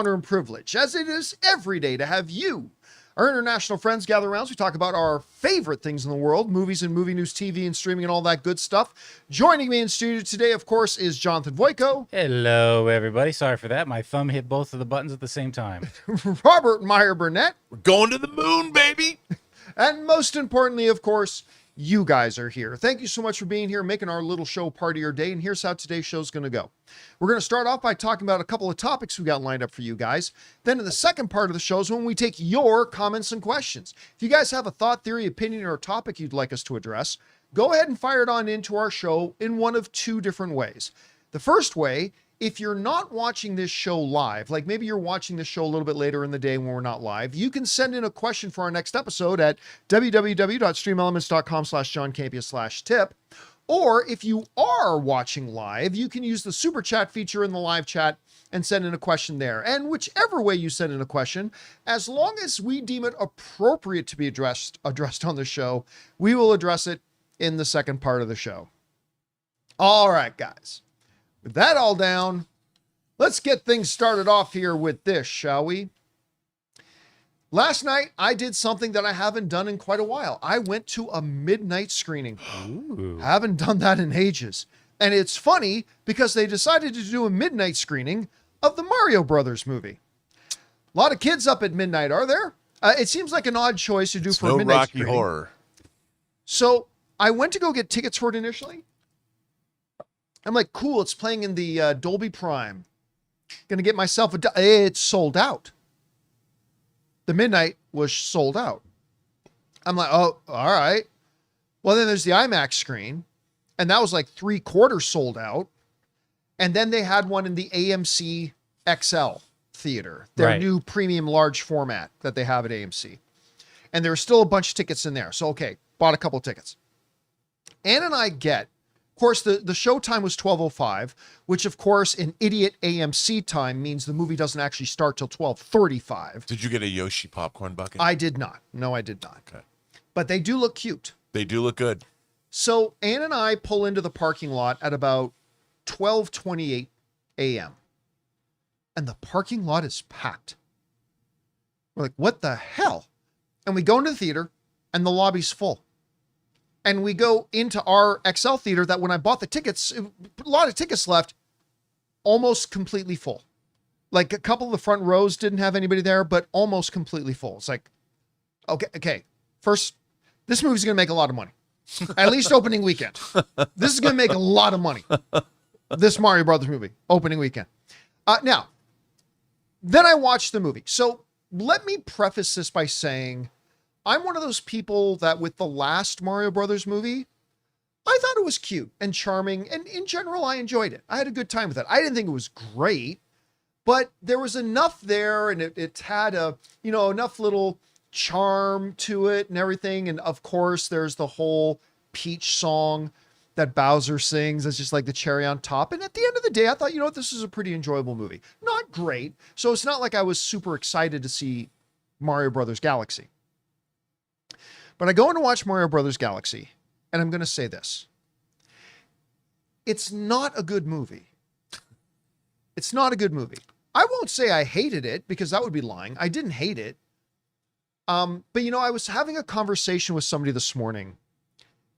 honor and privilege, as it is every day, to have you, our international friends, gather around as we talk about our favorite things in the world, movies and movie news, TV and streaming and all that good stuff. Joining me in studio today, of course, is Jonathan Voico. Hello, everybody. Sorry for that. My thumb hit both of the buttons at the same time. Robert Meyer Burnett. We're going to the moon, baby. And most importantly, of course, you guys are here. Thank you so much for being here, making our little show part of your day. And here's how today's show is going to go. We're going to start off by talking about a couple of topics we got lined up for you guys. Then in the second part of the show is when we take your comments and questions. If you guys have a thought, theory, opinion, or a topic you'd like us to address, go ahead and fire it on into our show in one of two different ways. The first way, if you're not watching this show live, like maybe you're watching this show a little bit later in the day when we're not live, you can send in a question for our next episode at www.streamelements.com/JohnCampea/tip. Or if you are watching live, you can use the super chat feature in the live chat and send in a question there. And whichever way you send in a question, as long as we deem it appropriate to be addressed on the show, we will address it in the second part of the show. All right, guys. With that all down, let's get things started off here with this, shall we? Last night, I did something that I haven't done in quite a while. I went to a midnight screening. Ooh. Haven't done that in ages. And it's funny because they decided to do a midnight screening of the Mario Brothers movie. A lot of kids up at midnight, are there? It seems like an odd choice to do for a midnight Rocky screening. Horror. So I went to go get tickets for it initially. I'm like, cool, it's playing in the Dolby Prime. Gonna get myself it's sold out. The midnight was sold out. I'm like, oh, all right. Well, then there's the IMAX screen, and that was like 3/4 sold out. And then they had one in the AMC XL theater, their new premium large format that they have at AMC. And there were still a bunch of tickets in there. So, okay, bought a couple of tickets. Ann and I get, of course, the show time was 12:05, which, of course, in idiot AMC time means the movie doesn't actually start till 12:35. Did you get a Yoshi popcorn bucket? I did not. No, I did not. Okay. But they do look cute. They do look good. So Ann and I pull into the parking lot at about 12:28 a.m. And the parking lot is packed. We're like, what the hell? And we go into the theater and the lobby's full. And we go into our XL theater that when I bought the tickets, a lot of tickets left, almost completely full. Like a couple of the front rows didn't have anybody there, but almost completely full. It's like, okay. First, this movie's going to make a lot of money. At least opening weekend. This is going to make a lot of money. This Mario Brothers movie, opening weekend. Now, then I watched the movie. So let me preface this by saying, I'm one of those people that with the last Mario Brothers movie, I thought it was cute and charming. And in general, I enjoyed it. I had a good time with it. I didn't think it was great, but there was enough there and it had enough little charm to it and everything. And of course, there's the whole Peach song that Bowser sings. It's just like the cherry on top. And at the end of the day, I thought, this is a pretty enjoyable movie. Not great. So it's not like I was super excited to see Mario Brothers Galaxy. But I go in to watch Mario Brothers Galaxy, and I'm going to say this. It's not a good movie. It's not a good movie. I won't say I hated it, because that would be lying. I didn't hate it. But, I was having a conversation with somebody this morning,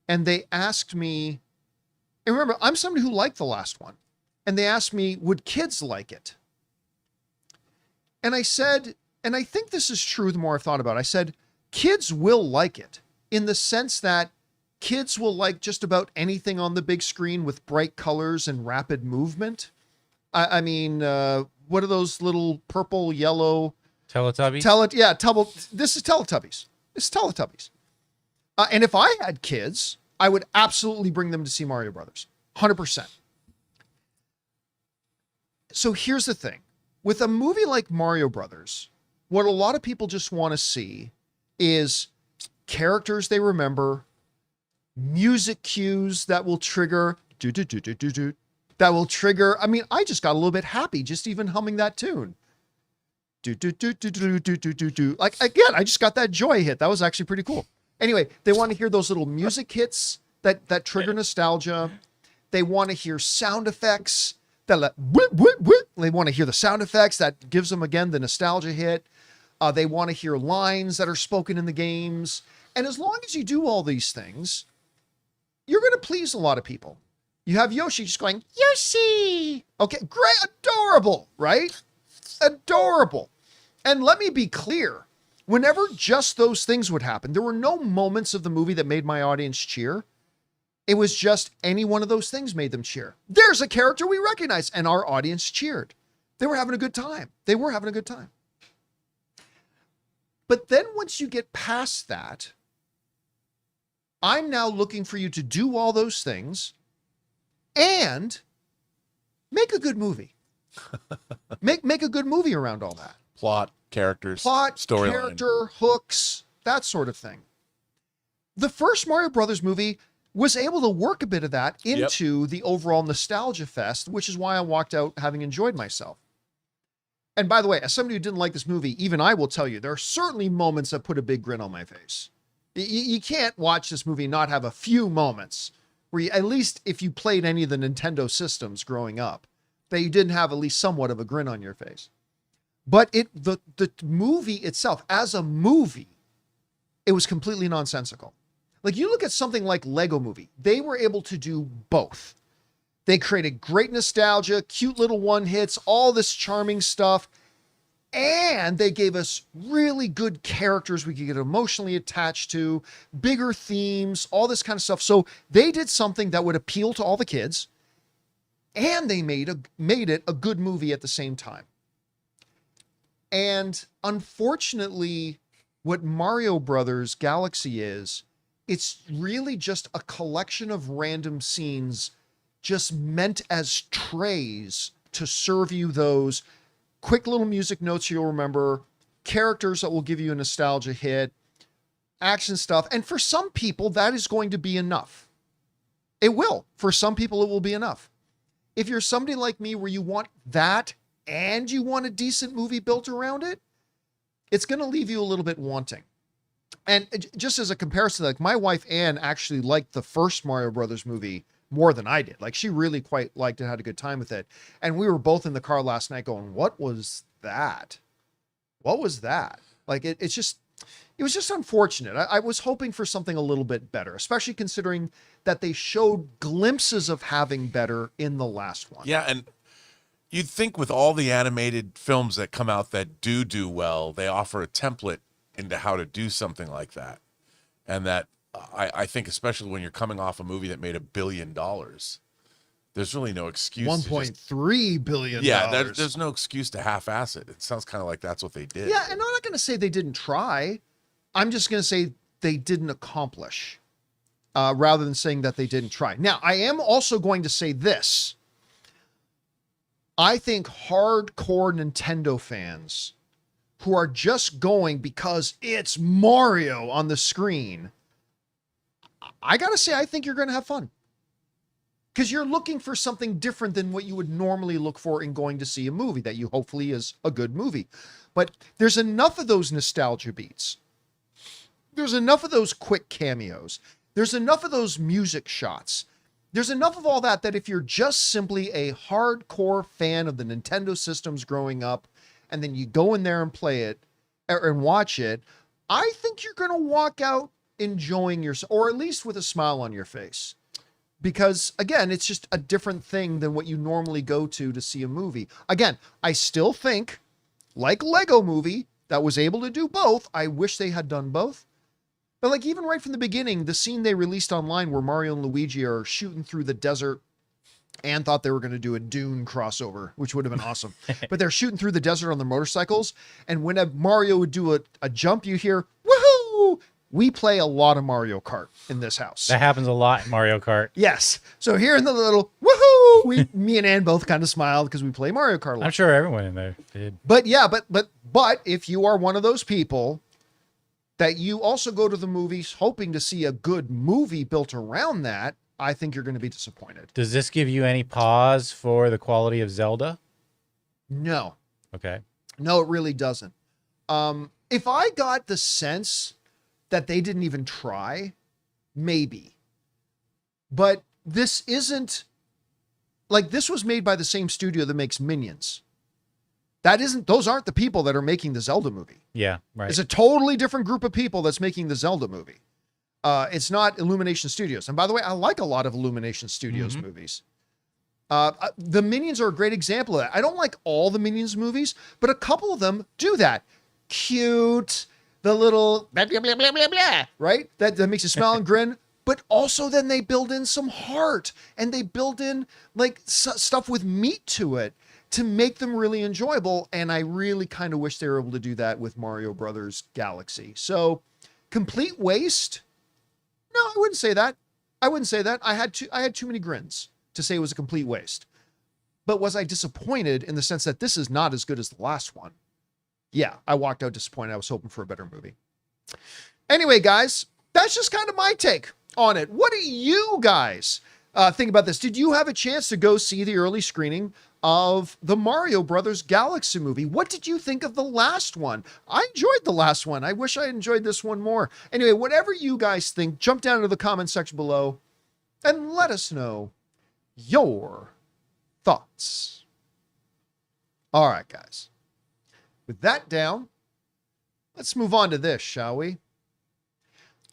and they asked me, and remember, I'm somebody who liked the last one, and they asked me, would kids like it? And I said, and I think this is true the more I've thought about it, I said, kids will like it in the sense that kids will like just about anything on the big screen with bright colors and rapid movement. I mean, what are those little purple, yellow? Teletubbies? This is Teletubbies. And if I had kids, I would absolutely bring them to see Mario Brothers. 100%. So here's the thing. With a movie like Mario Brothers, what a lot of people just want to see is characters they remember, music cues that will trigger, that will trigger. I mean, I just got a little bit happy just even humming that tune. Like, again, I just got that joy hit. That was actually pretty cool. Anyway, they want to hear those little music hits that trigger nostalgia. They want to hear sound effects That like, whoop, whoop, whoop. They want to hear the sound effects that gives them again the nostalgia hit. They want to hear lines that are spoken in the games. And as long as you do all these things, you're going to please a lot of people. You have Yoshi just going, Yoshi. Okay, great, adorable, right? Adorable. And let me be clear. Whenever just those things would happen, there were no moments of the movie that made my audience cheer. It was just any one of those things made them cheer. There's a character we recognize, and our audience cheered. They were having a good time. They were having a good time. But then once you get past that, I'm now looking for you to do all those things and make a good movie. Make a good movie around all that. Plot, characters, Plot, storyline, character, hooks, that sort of thing. The first Mario Brothers movie was able to work a bit of that into the overall nostalgia fest, which is why I walked out having enjoyed myself. And by the way, as somebody who didn't like this movie, even I will tell you, there are certainly moments that put a big grin on my face. You can't watch this movie and not have a few moments where you, at least if you played any of the Nintendo systems growing up, that you didn't have at least somewhat of a grin on your face. But the movie itself, as a movie, it was completely nonsensical. Like you look at something like Lego Movie, they were able to do both. They created great nostalgia, cute little one hits, all this charming stuff. And they gave us really good characters we could get emotionally attached to, bigger themes, all this kind of stuff. So they did something that would appeal to all the kids. And they made it a good movie at the same time. And unfortunately, what Mario Brothers Galaxy is, it's really just a collection of random scenes just meant as trays to serve you those quick little music notes you'll remember, characters that will give you a nostalgia hit, action stuff. And for some people, that is going to be enough. It will. For some people, it will be enough. If you're somebody like me where you want that and you want a decent movie built around it, it's going to leave you a little bit wanting. And just as a comparison, like my wife, Anne, actually liked the first Mario Brothers movie more than I did. Like she really quite liked it, had a good time with it. And we were both in the car last night going, what was that? What was that? Like it was just unfortunate. I was hoping for something a little bit better, especially considering that they showed glimpses of having better in the last one. Yeah, and you'd think with all the animated films that come out that do well, they offer a template into how to do something like that. And that I think especially when you're coming off a movie that made $1 billion, there's really no excuse. $1.3 billion. Yeah, there's no excuse to half-ass it. It sounds kind of like that's what they did. Yeah, and I'm not going to say they didn't try. I'm just going to say they didn't accomplish, rather than saying that they didn't try. Now, I am also going to say this. I think hardcore Nintendo fans who are just going because it's Mario on the screen, I got to say, I think you're going to have fun. Because you're looking for something different than what you would normally look for in going to see a movie that you hopefully is a good movie. But there's enough of those nostalgia beats. There's enough of those quick cameos. There's enough of those music shots. There's enough of all that if you're just simply a hardcore fan of the Nintendo systems growing up, and then you go in there and play it and watch it, I think you're going to walk out enjoying yourself, or at least with a smile on your face. Because again, it's just a different thing than what you normally go to see a movie. Again, I still think, like Lego Movie, that was able to do both. I wish they had done both. But like even right from the beginning, the scene they released online where Mario and Luigi are shooting through the desert, and thought they were going to do a Dune crossover, which would have been awesome. But they're shooting through the desert on their motorcycles. And when Mario would do a jump, you hear, woohoo! We play a lot of Mario Kart in this house. That happens a lot in Mario Kart. Yes. So here in the little woohoo, me and Ann both kind of smiled because we play Mario Kart a lot. I'm sure everyone in there did. But yeah, but if you are one of those people that you also go to the movies hoping to see a good movie built around that, I think you're going to be disappointed. Does this give you any pause for the quality of Zelda? No. Okay. No, it really doesn't. If I got the sense that they didn't even try, maybe. But this isn't like this was made by the same studio that makes Minions. Those aren't the people that are making the Zelda movie. Yeah, right. It's a totally different group of people that's making the Zelda movie. It's not Illumination Studios. And by the way, I like a lot of Illumination Studios movies. The Minions are a great example of that. I don't like all the Minions movies, but a couple of them do that. Cute, the little blah, blah, blah, blah, blah, blah, right? That makes you smile and grin. But also then they build in some heart and they build in like stuff with meat to it to make them really enjoyable. And I really kind of wish they were able to do that with Mario Brothers Galaxy. So complete waste? No, I wouldn't say that. I had too many grins to say it was a complete waste. But was I disappointed in the sense that this is not as good as the last one? Yeah, I walked out disappointed. I was hoping for a better movie. Anyway, guys, that's just kind of my take on it. What do you guys think about this? Did you have a chance to go see the early screening of the Mario Brothers Galaxy movie? What did you think of the last one? I enjoyed the last one. I wish I enjoyed this one more. Anyway, whatever you guys think, jump down into the comment section below and let us know your thoughts. All right, guys. With that down, let's move on to this, shall we?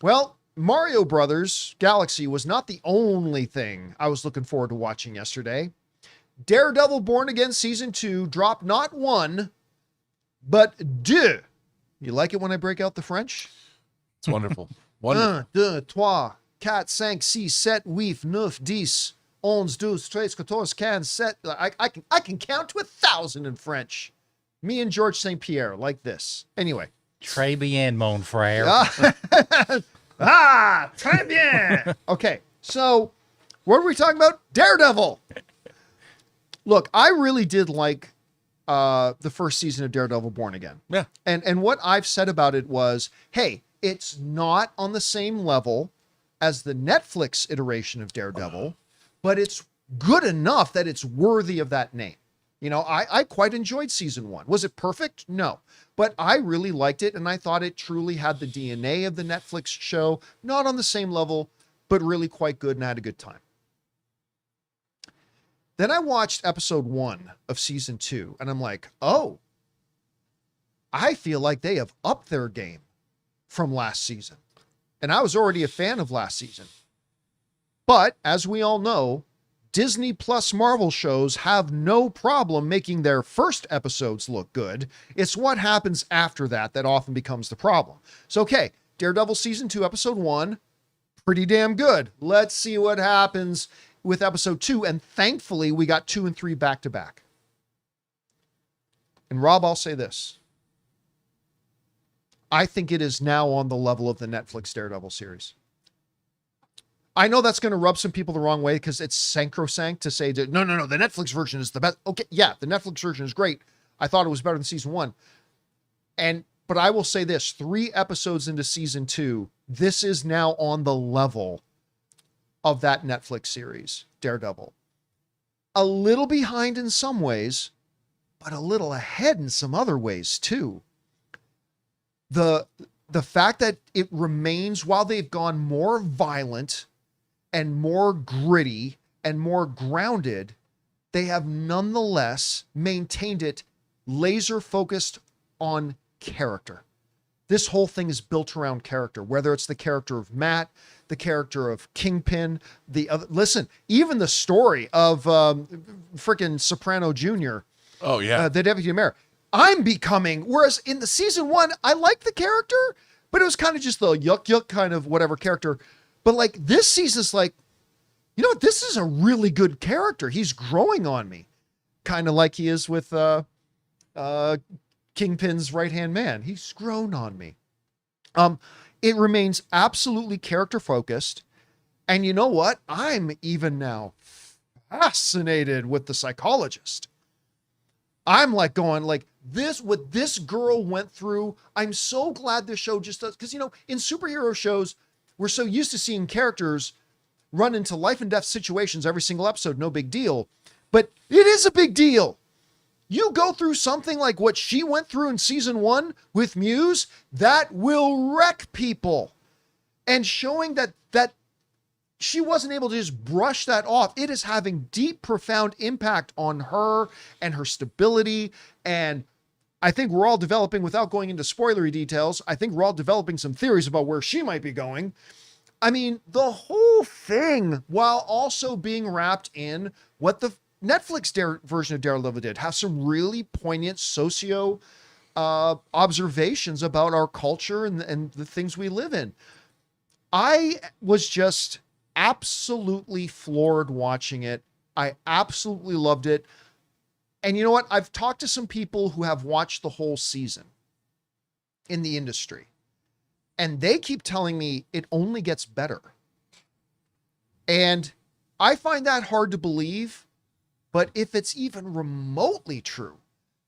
Well, Mario Brothers Galaxy was not the only thing I was looking forward to watching yesterday. Daredevil Born Again Season 2 dropped not one, but deux. You like it when I break out the French? It's wonderful. Wonderful. 1, 2, 3, 4, 5, 6, 7, 8, 9, 10, 11, 12, 13, 14, 15, 17. I can count to 1,000 in French. Me and George St. Pierre like this. Anyway. Très bien, mon frère. Très bien. Okay, so what are we talking about? Daredevil. Look, I really did like the first season of Daredevil Born Again. Yeah. And what I've said about it was, hey, it's not on the same level as the Netflix iteration of Daredevil, but it's good enough that it's worthy of that name. You know, I quite enjoyed season 1. Was it perfect? No. But I really liked it, and I thought it truly had the DNA of the Netflix show. Not on the same level, but really quite good, and I had a good time. Then I watched episode 1 of season 2, and I'm like, oh, I feel like they have upped their game from last season. And I was already a fan of last season. But, as we all know, Disney Plus Marvel shows have no problem making their first episodes look good. It's what happens after that that often becomes the problem. So, okay, Daredevil Season 2, Episode 1, pretty damn good. Let's see what happens with Episode 2. And thankfully, we got 2 and 3 back to back. And Rob, I'll say this. I think it is now on the level of the Netflix Daredevil series. I know that's going to rub some people the wrong way because it's sacrosanct to say that, no, the Netflix version is the best. Okay, yeah, the Netflix version is great. I thought it was better than season 1. But I will say this, 3 episodes into season 2, this is now on the level of that Netflix series, Daredevil. A little behind in some ways, but a little ahead in some other ways too. The fact that it remains, while they've gone more violent and more gritty and more grounded, they have nonetheless maintained it laser focused on character. This whole thing is built around character, whether it's the character of Matt, the character of Kingpin, listen, even the story of freaking Soprano Jr. Oh yeah. The deputy mayor. I'm becoming, whereas in the season 1, I liked the character, but it was kind of just the yuck kind of whatever character. But like this season's like, you know what? This is a really good character. He's growing on me. Kind of like he is with Kingpin's right-hand man. He's grown on me. It remains absolutely character focused. And you know what? I'm even now fascinated with the psychologist. I'm like going like this, what this girl went through. I'm so glad this show just does, because, you know, in superhero shows, we're so used to seeing characters run into life and death situations every single episode. No big deal, but it is a big deal. You go through something like what she went through in season 1 with Muse, that will wreck people. And showing that she wasn't able to just brush that off. It is having deep, profound impact on her and her stability. And I think we're all developing, without going into spoilery details, I think we're all developing some theories about where she might be going. I mean, the whole thing, while also being wrapped in what the Netflix version of Daredevil did, have some really poignant socio observations about our culture and the things we live in. I was just absolutely floored watching it. I absolutely loved it. And you know what? I've talked to some people who have watched the whole season in the industry, and they keep telling me it only gets better. And I find that hard to believe, but if it's even remotely true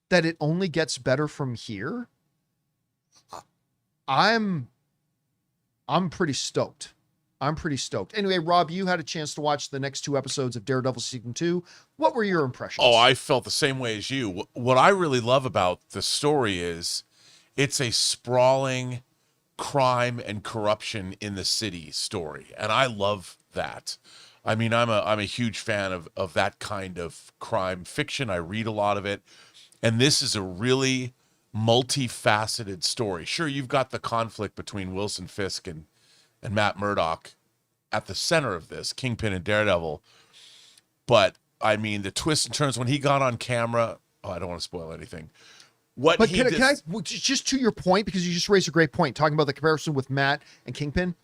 that it only gets better from here, I'm pretty stoked. I'm pretty stoked. Anyway, Rob, you had a chance to watch the next 2 episodes of Daredevil season 2. What were your impressions? Oh, I felt the same way as you. What I really love about the story is it's a sprawling crime and corruption in the city story. And I love that. I mean, I'm a huge fan of that kind of crime fiction. I read a lot of it. And this is a really multifaceted story. Sure, you've got the conflict between Wilson Fisk and Matt Murdock at the center of this, Kingpin and Daredevil. But I mean, the twists and turns when he got on camera. Oh, I don't want to spoil anything. Can I just to your point, because you just raised a great point, talking about the comparison with Matt and Kingpin.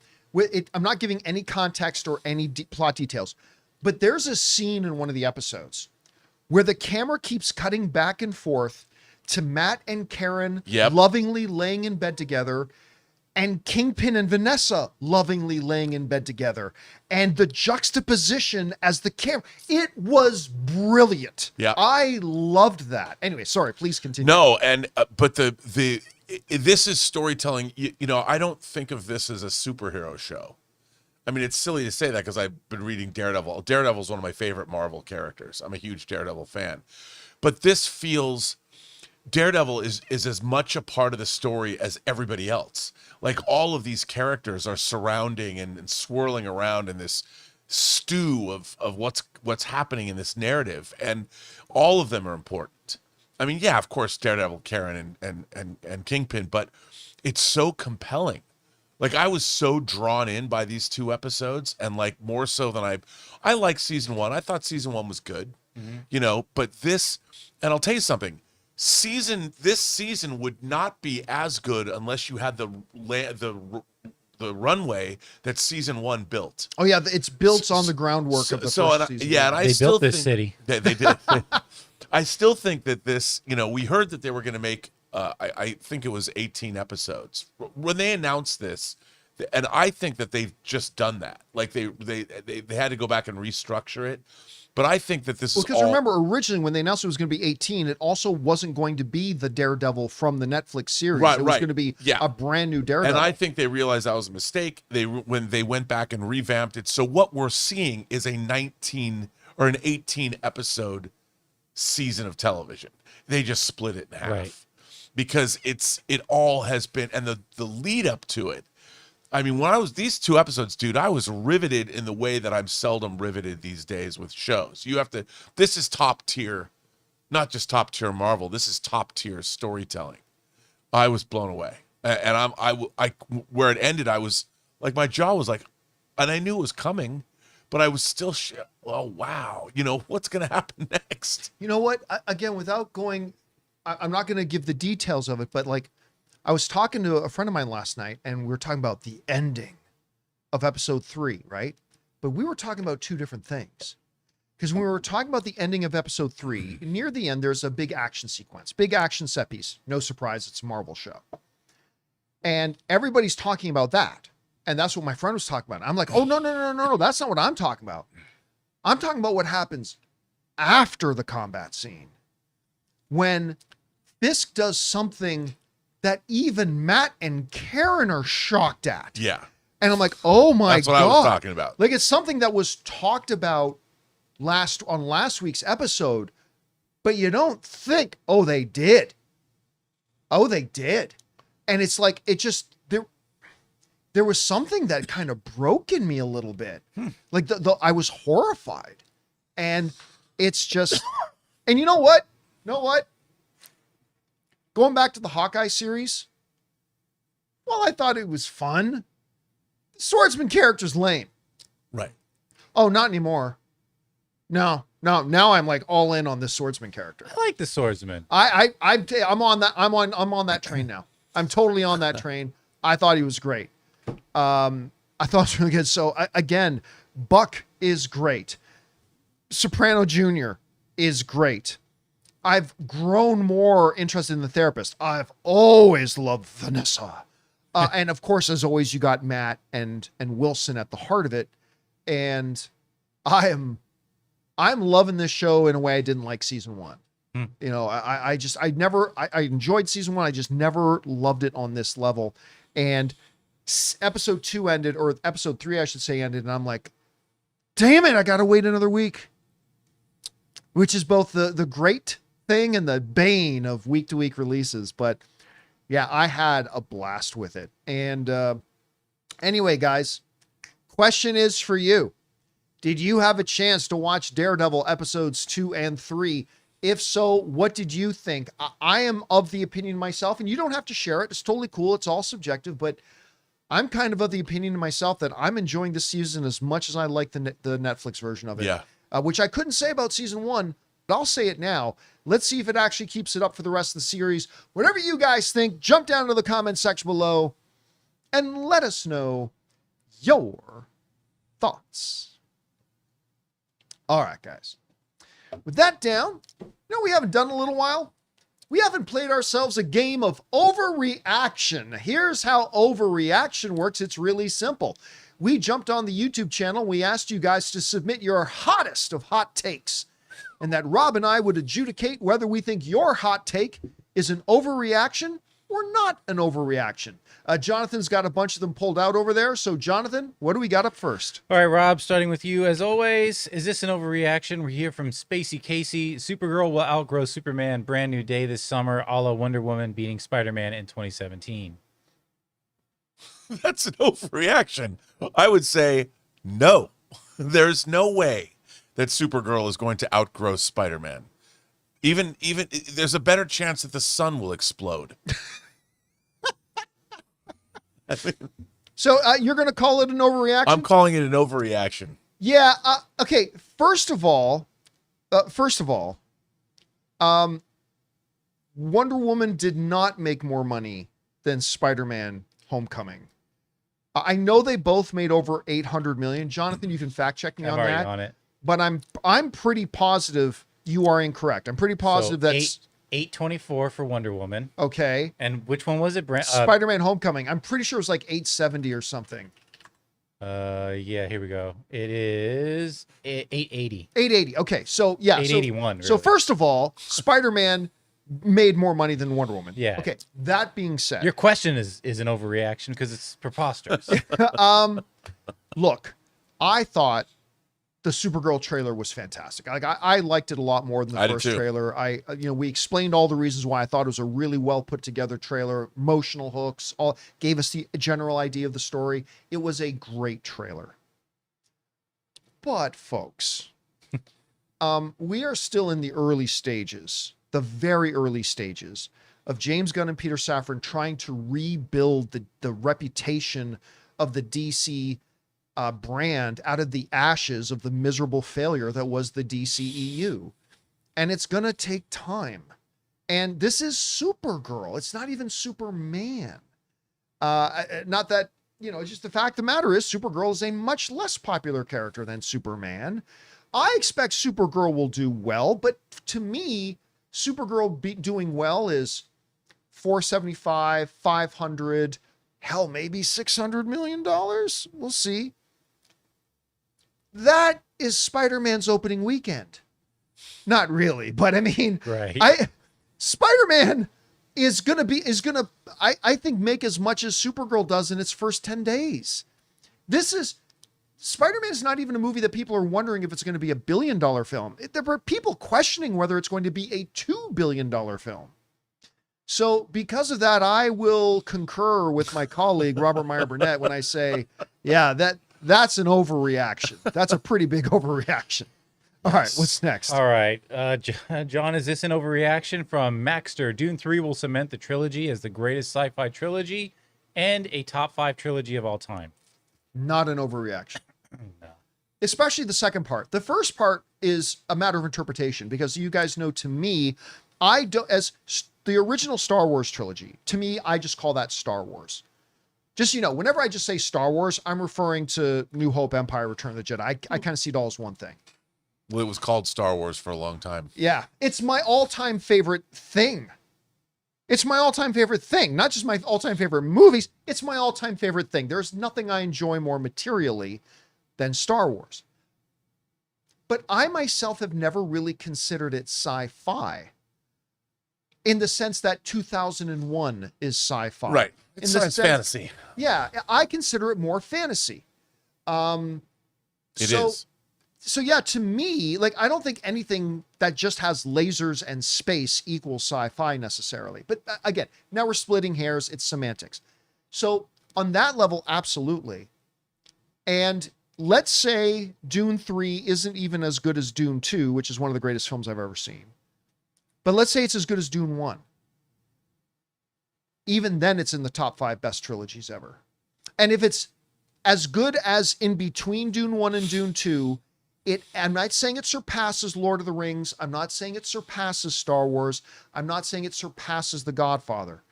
I'm not giving any context or any plot details, but there's a scene in one of the episodes where the camera keeps cutting back and forth to Matt and Karen lovingly laying in bed together, and Kingpin and Vanessa lovingly laying in bed together, and the juxtaposition as the camera, it was brilliant. Yeah, I loved that. Anyway, sorry, please continue. No, and but this is storytelling. You know, I don't think of this as a superhero show. I mean, it's silly to say that because I've been reading Daredevil. Daredevil's one of my favorite Marvel characters. I'm a huge Daredevil fan, but this feels. Daredevil is as much a part of the story as everybody else. Like, all of these characters are surrounding and swirling around in this stew of what's happening in this narrative, and all of them are important. I mean, yeah, of course, Daredevil, Karen, and Kingpin, but it's so compelling. Like, I was so drawn in by these 2 episodes, and like more so than I like season 1. I thought season 1 was good, you know, but this, and I'll tell you something. This season would not be as good unless you had the runway that season 1 built. Oh yeah, it's built on the groundwork of the first season. Yeah, and they built this city. They did. I still think that this, you know, we heard that they were going to make. I think it was 18 episodes when they announced this, and I think that they've just done that. Like they had to go back and restructure it. But I think that this is because remember, originally when they announced it was going to be 18, it also wasn't going to be the Daredevil from the Netflix series. It was going to be a brand new Daredevil. And I think they realized that was a mistake. When they went back and revamped it. So what we're seeing is a 19 or an 18 episode season of television. They just split it in half because it all has been, and the lead up to it. I mean, when these 2 episodes, dude, I was riveted in the way that I'm seldom riveted these days with shows. This is top tier, not just top tier Marvel. This is top tier storytelling. I was blown away. And where it ended, I was like, my jaw was like, and I knew it was coming, but I was still, oh, wow. You know, what's going to happen next? You know what? Again, without going, I'm not going to give the details of it, but like, I was talking to a friend of mine last night, and we were talking about the ending of episode 3, right? But we were talking about 2 different things. Because when we were talking about the ending of episode 3, near the end, there's a big action sequence, big action set piece. No surprise, it's a Marvel show. And everybody's talking about that. And that's what my friend was talking about. I'm like, oh, no, that's not what I'm talking about. I'm talking about what happens after the combat scene. When Fisk does something that even Matt and Karen are shocked at. Yeah. And I'm like, oh my God. That's what I was talking about. Like, it's something that was talked about on last week's episode, but you don't think, oh, they did. Oh, they did. And it's like, there was something that kind of broke in me a little bit. Like I was horrified. And it's just, and you know what? Going back to the Hawkeye series, well, I thought it was fun. The swordsman character's lame. Right. Oh, not anymore. No. Now I'm like all in on this swordsman character. I like the swordsman. I'm on that. I'm on that train now. I'm totally on that train. I thought he was great. I thought it was really good. So again, Buck is great. Soprano Jr. is great. I've grown more interested in the therapist. I've always loved Vanessa. And of course, as always, you got Matt and Wilson at the heart of it. And I'm loving this show in a way I didn't like season 1. You know, I enjoyed season 1. I just never loved it on this level. And episode 2 ended, or episode 3, I should say, ended. And I'm like, damn it, I got to wait another week, which is both the great thing and the bane of week to week releases. But yeah, I had a blast with it. And anyway, guys, question is for you. Did you have a chance to watch Daredevil episodes 2 and 3? If so, what did you think? I am of the opinion myself, and you don't have to share it. It's totally cool. It's all subjective, but I'm kind of the opinion myself that I'm enjoying this season as much as I like the Netflix version of it. Yeah. Which I couldn't say about season 1, but I'll say it now. Let's see if it actually keeps it up for the rest of the series. Whatever you guys think, jump down to the comment section below and let us know your thoughts. All right, guys. With that down, you know what we haven't done in a little while? We haven't played ourselves a game of Overreaction. Here's how Overreaction works. It's really simple. We jumped on the YouTube channel. We asked you guys to submit your hottest of hot takes, and that Rob and I would adjudicate whether we think your hot take is an overreaction or not an overreaction. Jonathan's got a bunch of them pulled out over there. So Jonathan, what do we got up first? All right, Rob, starting with you as always. Is this an overreaction? We're here from Spacey Casey. Supergirl will outgrow Superman. Brand new day this summer, a la Wonder Woman beating Spider-Man in 2017. That's an overreaction. I would say no. There's no way that Supergirl is going to outgrow Spider-Man. Even there's a better chance that the sun will explode. So you're going to call it an overreaction? I'm calling it an overreaction. Yeah. Okay. First of all, Wonder Woman did not make more money than Spider-Man Homecoming. I know they both made over 800 million. Jonathan, you can fact check me on that. On it. But I'm pretty positive you are incorrect. I'm pretty positive that's 824 for Wonder Woman. Okay. And which one was it? Spider-Man Homecoming. I'm pretty sure it was like 870 or something. Yeah, here we go. It is 880. 880. Okay. So yeah. 881. Really. So first of all, Spider-Man made more money than Wonder Woman. Yeah. Okay. That being said, your question is an overreaction because it's preposterous. Look, I thought the Supergirl trailer was fantastic. Like I liked it a lot more than the first trailer. We explained all the reasons why I thought it was a really well put together trailer, emotional hooks, all gave us the general idea of the story. It was a great trailer. But folks, we are still in the early stages, the very early stages of James Gunn and Peter Safran trying to rebuild the reputation of the DC brand out of the ashes of the miserable failure that was the DCEU. And it's going to take time. And this is Supergirl. It's not even Superman. Not that, it's just the fact of the matter is Supergirl is a much less popular character than Superman. I expect Supergirl will do well, but to me, Supergirl doing well is 475, 500, hell, maybe $600 million. We'll see. That is Spider-Man's opening weekend. Not really, but I mean, right. Spider-Man is going to, I think, make as much as Supergirl does in its first 10 days. Spider-Man is not even a movie that people are wondering if it's going to be $1 billion film. There are people questioning whether it's going to be a $2 billion film. So because of that, I will concur with my colleague, Robert Meyer Burnett, when I say, yeah, that's an overreaction. That's a pretty big overreaction. All right, what's next? All right. John, is this an overreaction? From Maxter, Dune 3 will cement the trilogy as the greatest sci-fi trilogy and a top 5 trilogy of all time. Not an overreaction. No. Especially the second part. The first part is a matter of interpretation because you guys know, to me, I don't, as the original Star Wars trilogy, to me, I just call that Star Wars. Just, whenever I just say Star Wars, I'm referring to New Hope, Empire, Return of the Jedi. I kind of see it all as one thing. Well, it was called Star Wars for a long time. Yeah. It's my all-time favorite thing. It's my all-time favorite thing. Not just my all-time favorite movies. It's my all-time favorite thing. There's nothing I enjoy more materially than Star Wars. But I myself have never really considered it sci-fi in the sense that 2001 is sci-fi. Right. It's science fantasy. Yeah, I consider it more fantasy. It is. So yeah, to me, like, I don't think anything that just has lasers and space equals sci-fi necessarily. But again, now we're splitting hairs. It's semantics. So on that level, absolutely. And let's say Dune 3 isn't even as good as Dune 2, which is one of the greatest films I've ever seen. But let's say it's as good as Dune 1. Even then, it's in the top 5 best trilogies ever. And if it's as good as in between Dune 1 and Dune 2, I'm not saying it surpasses Lord of the Rings. I'm not saying it surpasses Star Wars. I'm not saying it surpasses The Godfather.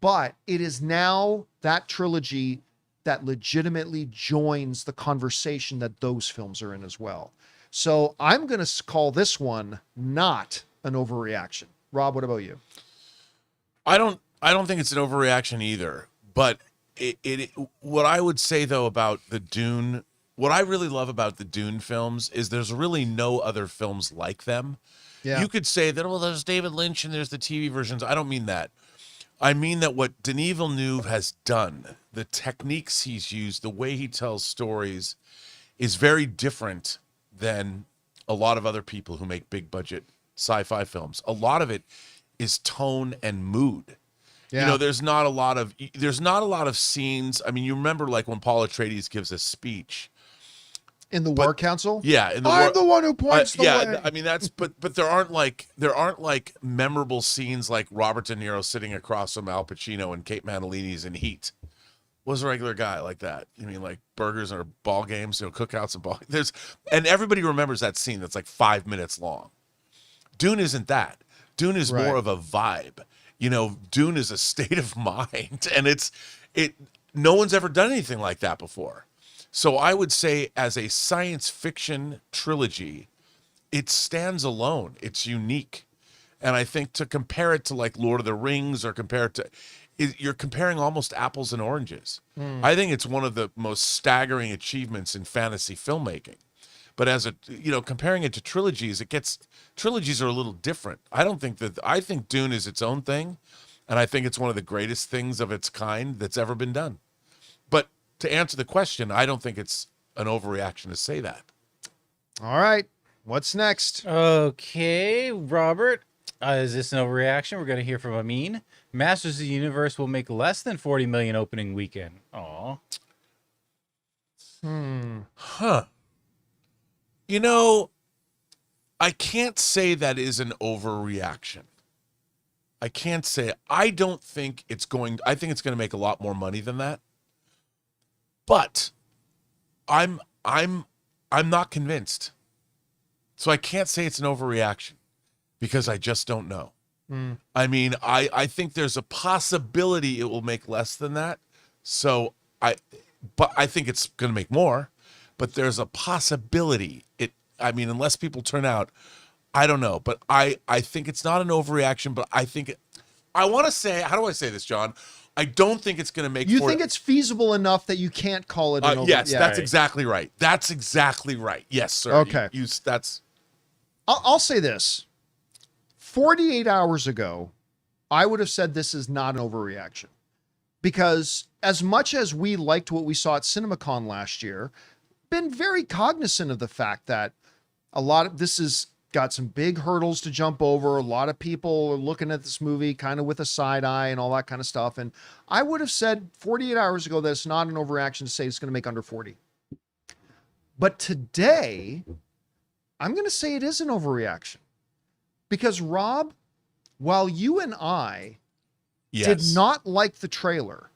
But it is now that trilogy that legitimately joins the conversation that those films are in as well. So I'm going to call this one not an overreaction. Rob, what about you? I don't think it's an overreaction either. But what I would say though about the Dune, what I really love about the Dune films is there's really no other films like them. Yeah. You could say that, well, there's David Lynch and there's the TV versions. I don't mean that. I mean that what Denis Villeneuve has done, the techniques he's used, the way he tells stories is very different than a lot of other people who make big budget sci-fi films. A lot of it is tone and mood. Yeah. There's not a lot of scenes. I mean, you remember like when Paul Atreides gives a speech In the War Council? Yeah, I'm the one who points the way. I mean that's but there aren't like memorable scenes like Robert De Niro sitting across from Al Pacino and Kate Manalini's in Heat. Was a regular guy like that. You mean like burgers or ball games, cookouts and ball. And everybody remembers that scene that's like 5 minutes long. Dune isn't that. Dune is more of a vibe. Dune is a state of mind, and no one's ever done anything like that before. So I would say as a science fiction trilogy, it stands alone. It's unique. And I think to compare it to like Lord of the Rings or compare it to, you're comparing almost apples and oranges. I think it's one of the most staggering achievements in fantasy filmmaking. But as comparing it to trilogies, trilogies are a little different. I think Dune is its own thing. And I think it's one of the greatest things of its kind that's ever been done. But to answer the question, I don't think it's an overreaction to say that. All right. What's next? Okay, Robert. Is this an overreaction? We're going to hear from Amin. Masters of the Universe will make less than 40 million opening weekend. Aw. Huh. I can't say that is an overreaction. I can't say it. I think it's going to make a lot more money than that. But I'm not convinced. So I can't say it's an overreaction because I just don't know. I mean, I think there's a possibility it will make less than that. But I think it's going to make more, but there's a possibility unless people turn out, I don't know, but I think it's not an overreaction, but I want to say, how do I say this, John? I don't think it's going to make. You think it's feasible enough that you can't call it an overreaction? Yes, that's exactly right. That's exactly right. Yes, sir. Okay. I'll say this. 48 hours ago, I would have said this is not an overreaction. Because as much as we liked what we saw at CinemaCon last year, been very cognizant of the fact that a lot of this is got some big hurdles to jump over. A lot of people are looking at this movie kind of with a side eye and all that kind of stuff. And I would have said 48 hours ago that it's not an overreaction to say it's going to make under 40. But today, I'm going to say it is an overreaction. Because, Rob, while you and I did not like the trailer,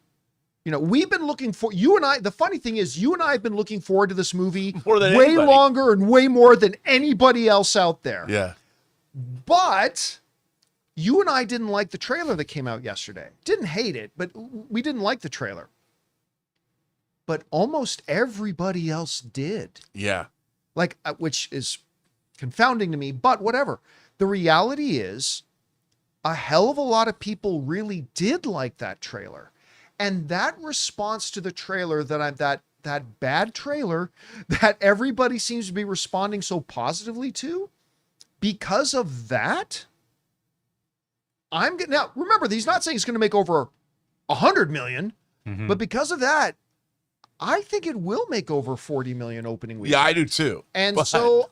we've been looking for, you and I, the funny thing is, you and I have been looking forward to this movie way longer and way more than anybody else out there. Yeah. But you and I didn't like the trailer that came out yesterday. Didn't hate it, but we didn't like the trailer. But almost everybody else did. Yeah. Like, which is confounding to me, but whatever. The reality is, a hell of a lot of people really did like that trailer. And that response to the trailer that bad trailer that everybody seems to be responding so positively to, because of that, now remember, he's not saying it's going to make over 100 million, but because of that, I think it will make over 40 million opening week. Yeah, I do too. And so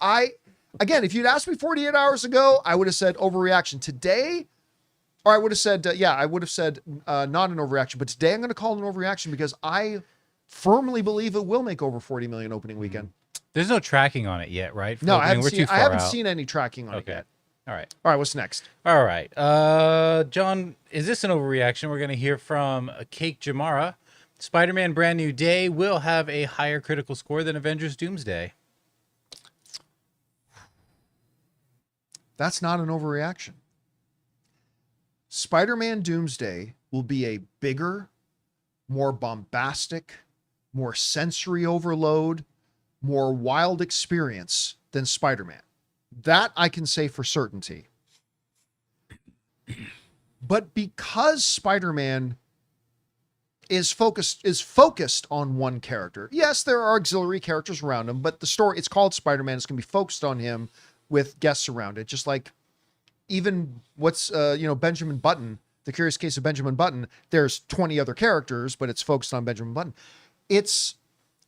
again, if you'd asked me 48 hours ago, I would have said overreaction. Today, or I would have said, I would have said not an overreaction. But today I'm going to call it an overreaction because I firmly believe it will make over 40 million opening weekend. There's no tracking on it yet, right? No, I haven't seen any tracking on it yet. All right. All right, what's next? All right. John, is this an overreaction? We're going to hear from Cake Jamara. Spider-Man Brand New Day will have a higher critical score than Avengers Doomsday. That's not an overreaction. Spider-Man Doomsday will be a bigger, more bombastic, more sensory overload, more wild experience than Spider-Man. That I can say for certainty. But because Spider-Man is focused on one character. Yes, there are auxiliary characters around him, but the story, it's called Spider-Man, it's going to be focused on him with guests around it. Just like even Benjamin Button, The Curious Case of Benjamin Button, there's 20 other characters, but it's focused on Benjamin Button.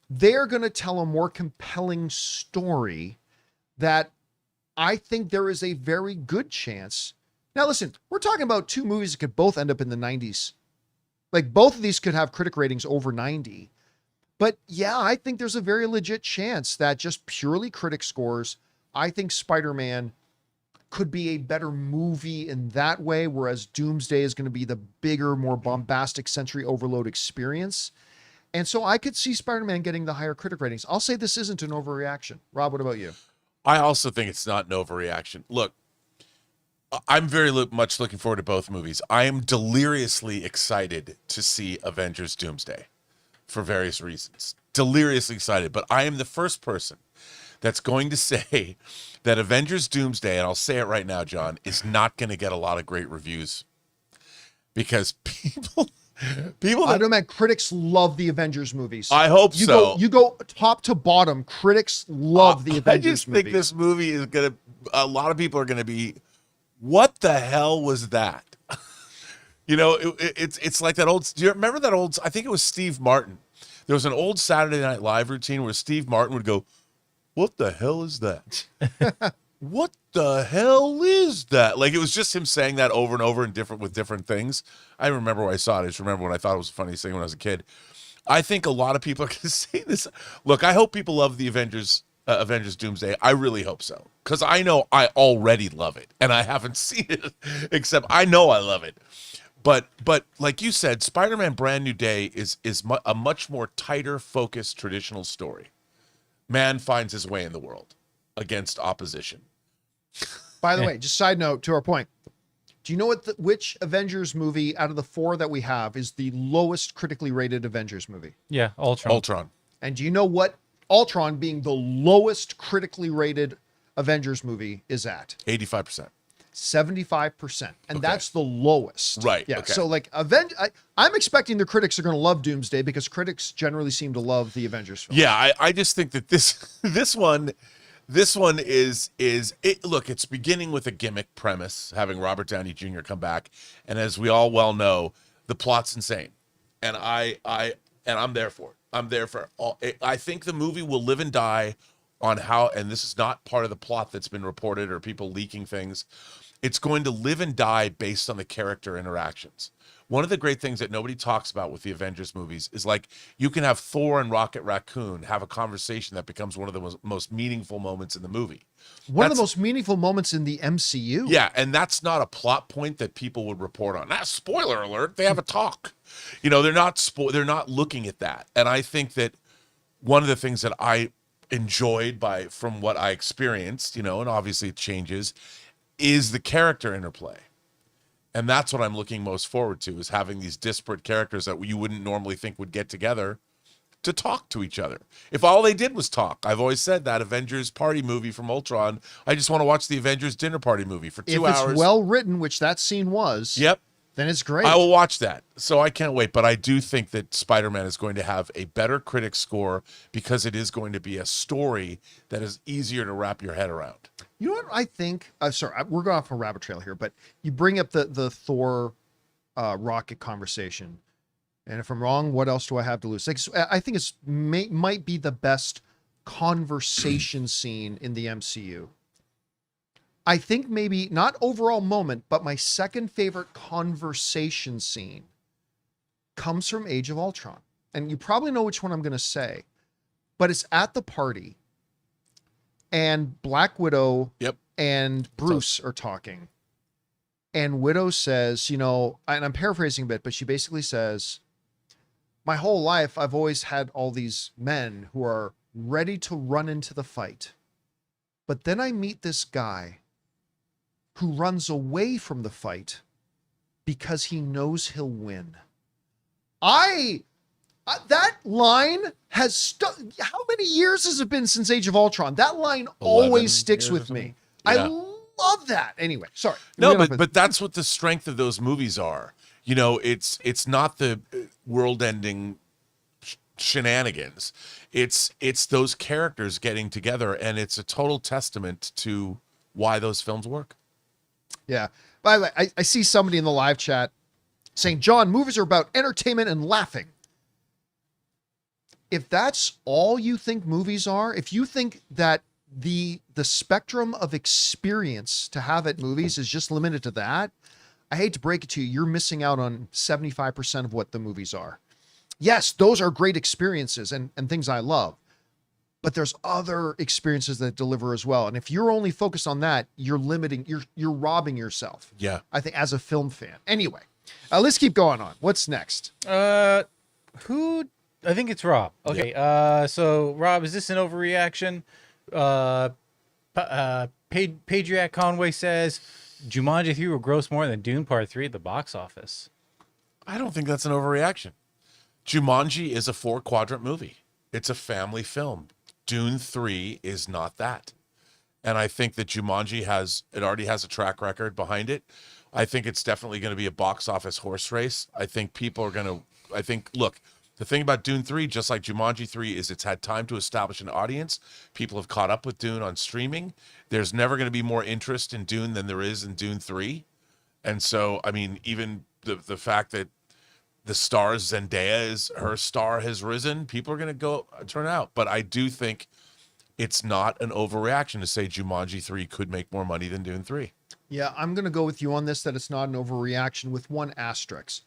They're going to tell a more compelling story that I think there is a very good chance. Now, listen, we're talking about two movies that could both end up in the 90s. Like, both of these could have critic ratings over 90. But yeah, I think there's a very legit chance that just purely critic scores, I think Spider-Man could be a better movie in that way, whereas Doomsday is going to be the bigger, more bombastic sensory overload experience. And so I could see Spider-Man getting the higher critic ratings. I'll say this isn't an overreaction. Rob, what about you? I also think it's not an overreaction. Look, I'm very much looking forward to both movies. I am deliriously excited to see Avengers Doomsday for various reasons. Deliriously excited. But I am the first person that's going to say that Avengers Doomsday, and I'll say it right now, John, is not going to get a lot of great reviews. Because people I don't know, critics love the Avengers movies. I hope so. You go top to bottom, critics love the Avengers movies. I just think this movie is going to, a lot of people are going to be, what the hell was that? It's like that old, do you remember that old, I think it was Steve Martin. There was an old Saturday Night Live routine where Steve Martin would go, what the hell is that? What the hell is that? Like, it was just him saying that over and over with different things. I remember when I saw it. I just remember when I thought it was the funniest thing when I was a kid. I think a lot of people are going to say this. Look, I hope people love the Avengers Doomsday. I really hope so. Because I know I already love it. And I haven't seen it, except I know I love it. But like you said, Spider-Man Brand New Day is a much more tighter, focused, traditional story. Man finds his way in the world against opposition. By the way, just side note to our point. Do you know which Avengers movie out of the four that we have is the lowest critically rated Avengers movie? Yeah, Ultron. And do you know what Ultron, being the lowest critically rated Avengers movie, is at? 85%. 75%. And Okay. that's the lowest. Right. Yeah. Okay. So like I'm expecting the critics are going to love Doomsday because critics generally seem to love the Avengers film. Yeah, I just think that this one is it. Look, it's beginning with a gimmick premise, having Robert Downey Jr. come back, and as we all well know, the plot's insane, and I'm there for it. I'm there for all. I think the movie will live and die on how, and this is not part of the plot that's been reported or people leaking things. It's going to live and die based on the character interactions. One of the great things that nobody talks about with the Avengers movies is like you can have Thor and Rocket Raccoon have a conversation that becomes one of the most meaningful moments in the movie. One of the most meaningful moments in the MCU. Yeah, and that's not a plot point that people would report on. Now, spoiler alert, they have a talk. You know, they're not looking at that. And I think that one of the things that I enjoyed from what I experienced, you know, and obviously it changes, is the character interplay. And that's what I'm looking most forward to, is having these disparate characters that you wouldn't normally think would get together to talk to each other. If all they did was talk, I've always said that Avengers party movie from Ultron, I just want to watch the Avengers dinner party movie for 2 hours. If it's well written, which that scene was, yep, then it's great. I will watch that. So I can't wait. But I do think that Spider-Man is going to have a better critic score because it is going to be a story that is easier to wrap your head around. You know what I think? Sorry, we're going off a rabbit trail here, but you bring up the Thor rocket conversation. And if I'm wrong, what else do I have to lose? Like, I think it's might be the best conversation scene in the MCU. I think maybe not overall moment, but my second favorite conversation scene comes from Age of Ultron. And you probably know which one I'm going to say, but it's at the party and Black Widow and Bruce are talking. And Widow says, you know, and I'm paraphrasing a bit, but she basically says, my whole life, I've always had all these men who are ready to run into the fight. But then I meet this guy who runs away from the fight because he knows he'll win. That line has stuck. How many years has it been since Age of Ultron? That line always sticks with me. Yeah. I love that. Anyway, sorry. No, but that's what the strength of those movies are. You know, it's not the world-ending shenanigans. It's those characters getting together, and it's a total testament to why those films work. Yeah. By the way, I see somebody in the live chat saying, John, movies are about entertainment and laughing. If that's all you think movies are, if you think that the spectrum of experience to have at movies is just limited to that, I hate to break it to you, you're missing out on 75% of what the movies are. Yes, those are great experiences and things I love, but there's other experiences that deliver as well. And if you're only focused on that, you're limiting, you're robbing yourself. Yeah. I think as a film fan. Anyway, let's keep going on. What's next? I think it's Rob. Okay. Yep. So Rob, is this an overreaction? Patriot Conway says Jumanji 3 will gross more than Dune Part 3 at the box office. I don't think that's an overreaction. Jumanji is a 4-quadrant movie. It's a family film. Dune 3 is not that. And I think that Jumanji already has a track record behind it. I think it's definitely going to be a box office horse race. I think people are going to, look, the thing about Dune 3, just like Jumanji 3, is it's had time to establish an audience. People have caught up with Dune on streaming. There's never going to be more interest in Dune than there is in Dune 3. And so, I mean, even the fact that the star Zendaya her star has risen, people are going to turn out. But I do think it's not an overreaction to say Jumanji 3 could make more money than Dune 3. Yeah, I'm going to go with you on this, that it's not an overreaction with one asterisk.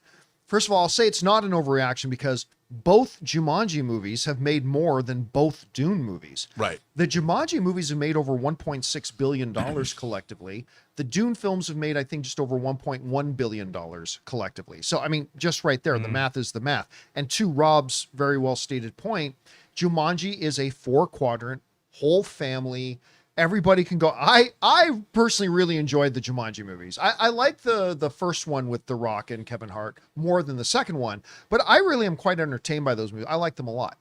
First of all, I'll say it's not an overreaction because both Jumanji movies have made more than both Dune movies. Right. The Jumanji movies have made over $1.6 billion collectively. The Dune films have made, I think, just over $1.1 billion collectively. So, I mean, just right there, the math is the math. And to Rob's very well stated point, Jumanji is a 4-quadrant, whole family, everybody can go. I personally really enjoyed the Jumanji movies. I like the first one with The Rock and Kevin Hart more than the second one, but I really am quite entertained by those movies. I like them a lot.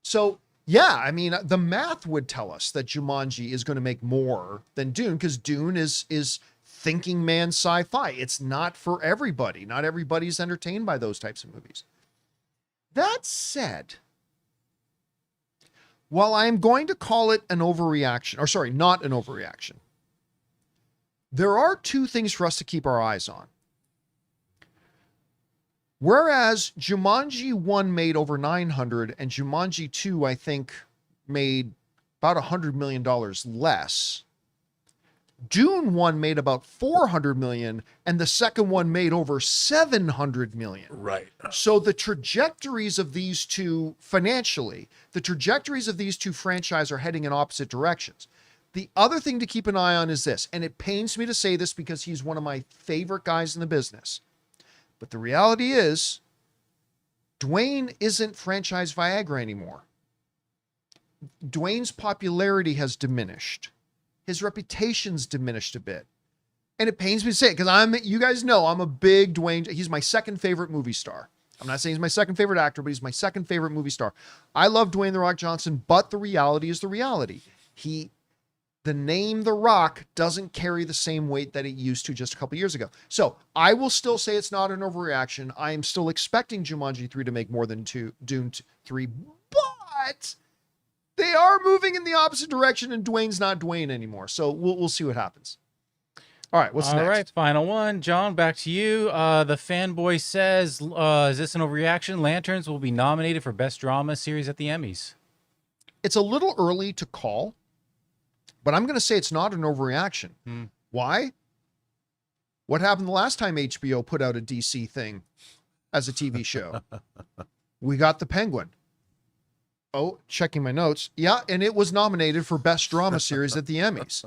So yeah, I mean, the math would tell us that Jumanji is going to make more than Dune because Dune is thinking man sci-fi. It's not for everybody. Not everybody's entertained by those types of movies. That said, while I am going to call it an overreaction, or sorry, not an overreaction, there are two things for us to keep our eyes on. Whereas Jumanji 1 made over 900 and Jumanji 2, I think, made about $100 million less. Dune 1 made about 400 million, and the second one made over 700 million. Right. So the trajectories of these two financially, the trajectories of these two franchises are heading in opposite directions. The other thing to keep an eye on is this, and it pains me to say this because he's one of my favorite guys in the business. But the reality is, Dwayne isn't franchise Viagra anymore. Dwayne's popularity has diminished. His reputation's diminished a bit. And it pains me to say it because you guys know I'm a big Dwayne. He's my second favorite movie star. I'm not saying he's my second favorite actor, but he's my second favorite movie star. I love Dwayne The Rock Johnson, but the reality is the reality. The name The Rock doesn't carry the same weight that it used to just a couple years ago. So I will still say it's not an overreaction. I am still expecting Jumanji 3 to make more than Dune 3, but they are moving in the opposite direction, and Dwayne's not Dwayne anymore. So we'll see what happens. All right, what's next? All right, final one. John, back to you. The fanboy says, is this an overreaction? Lanterns will be nominated for Best Drama Series at the Emmys. It's a little early to call, but I'm going to say it's not an overreaction. Why? What happened the last time HBO put out a DC thing as a TV show? We got The Penguin. Oh, checking my notes. Yeah, and it was nominated for Best Drama Series at the Emmys.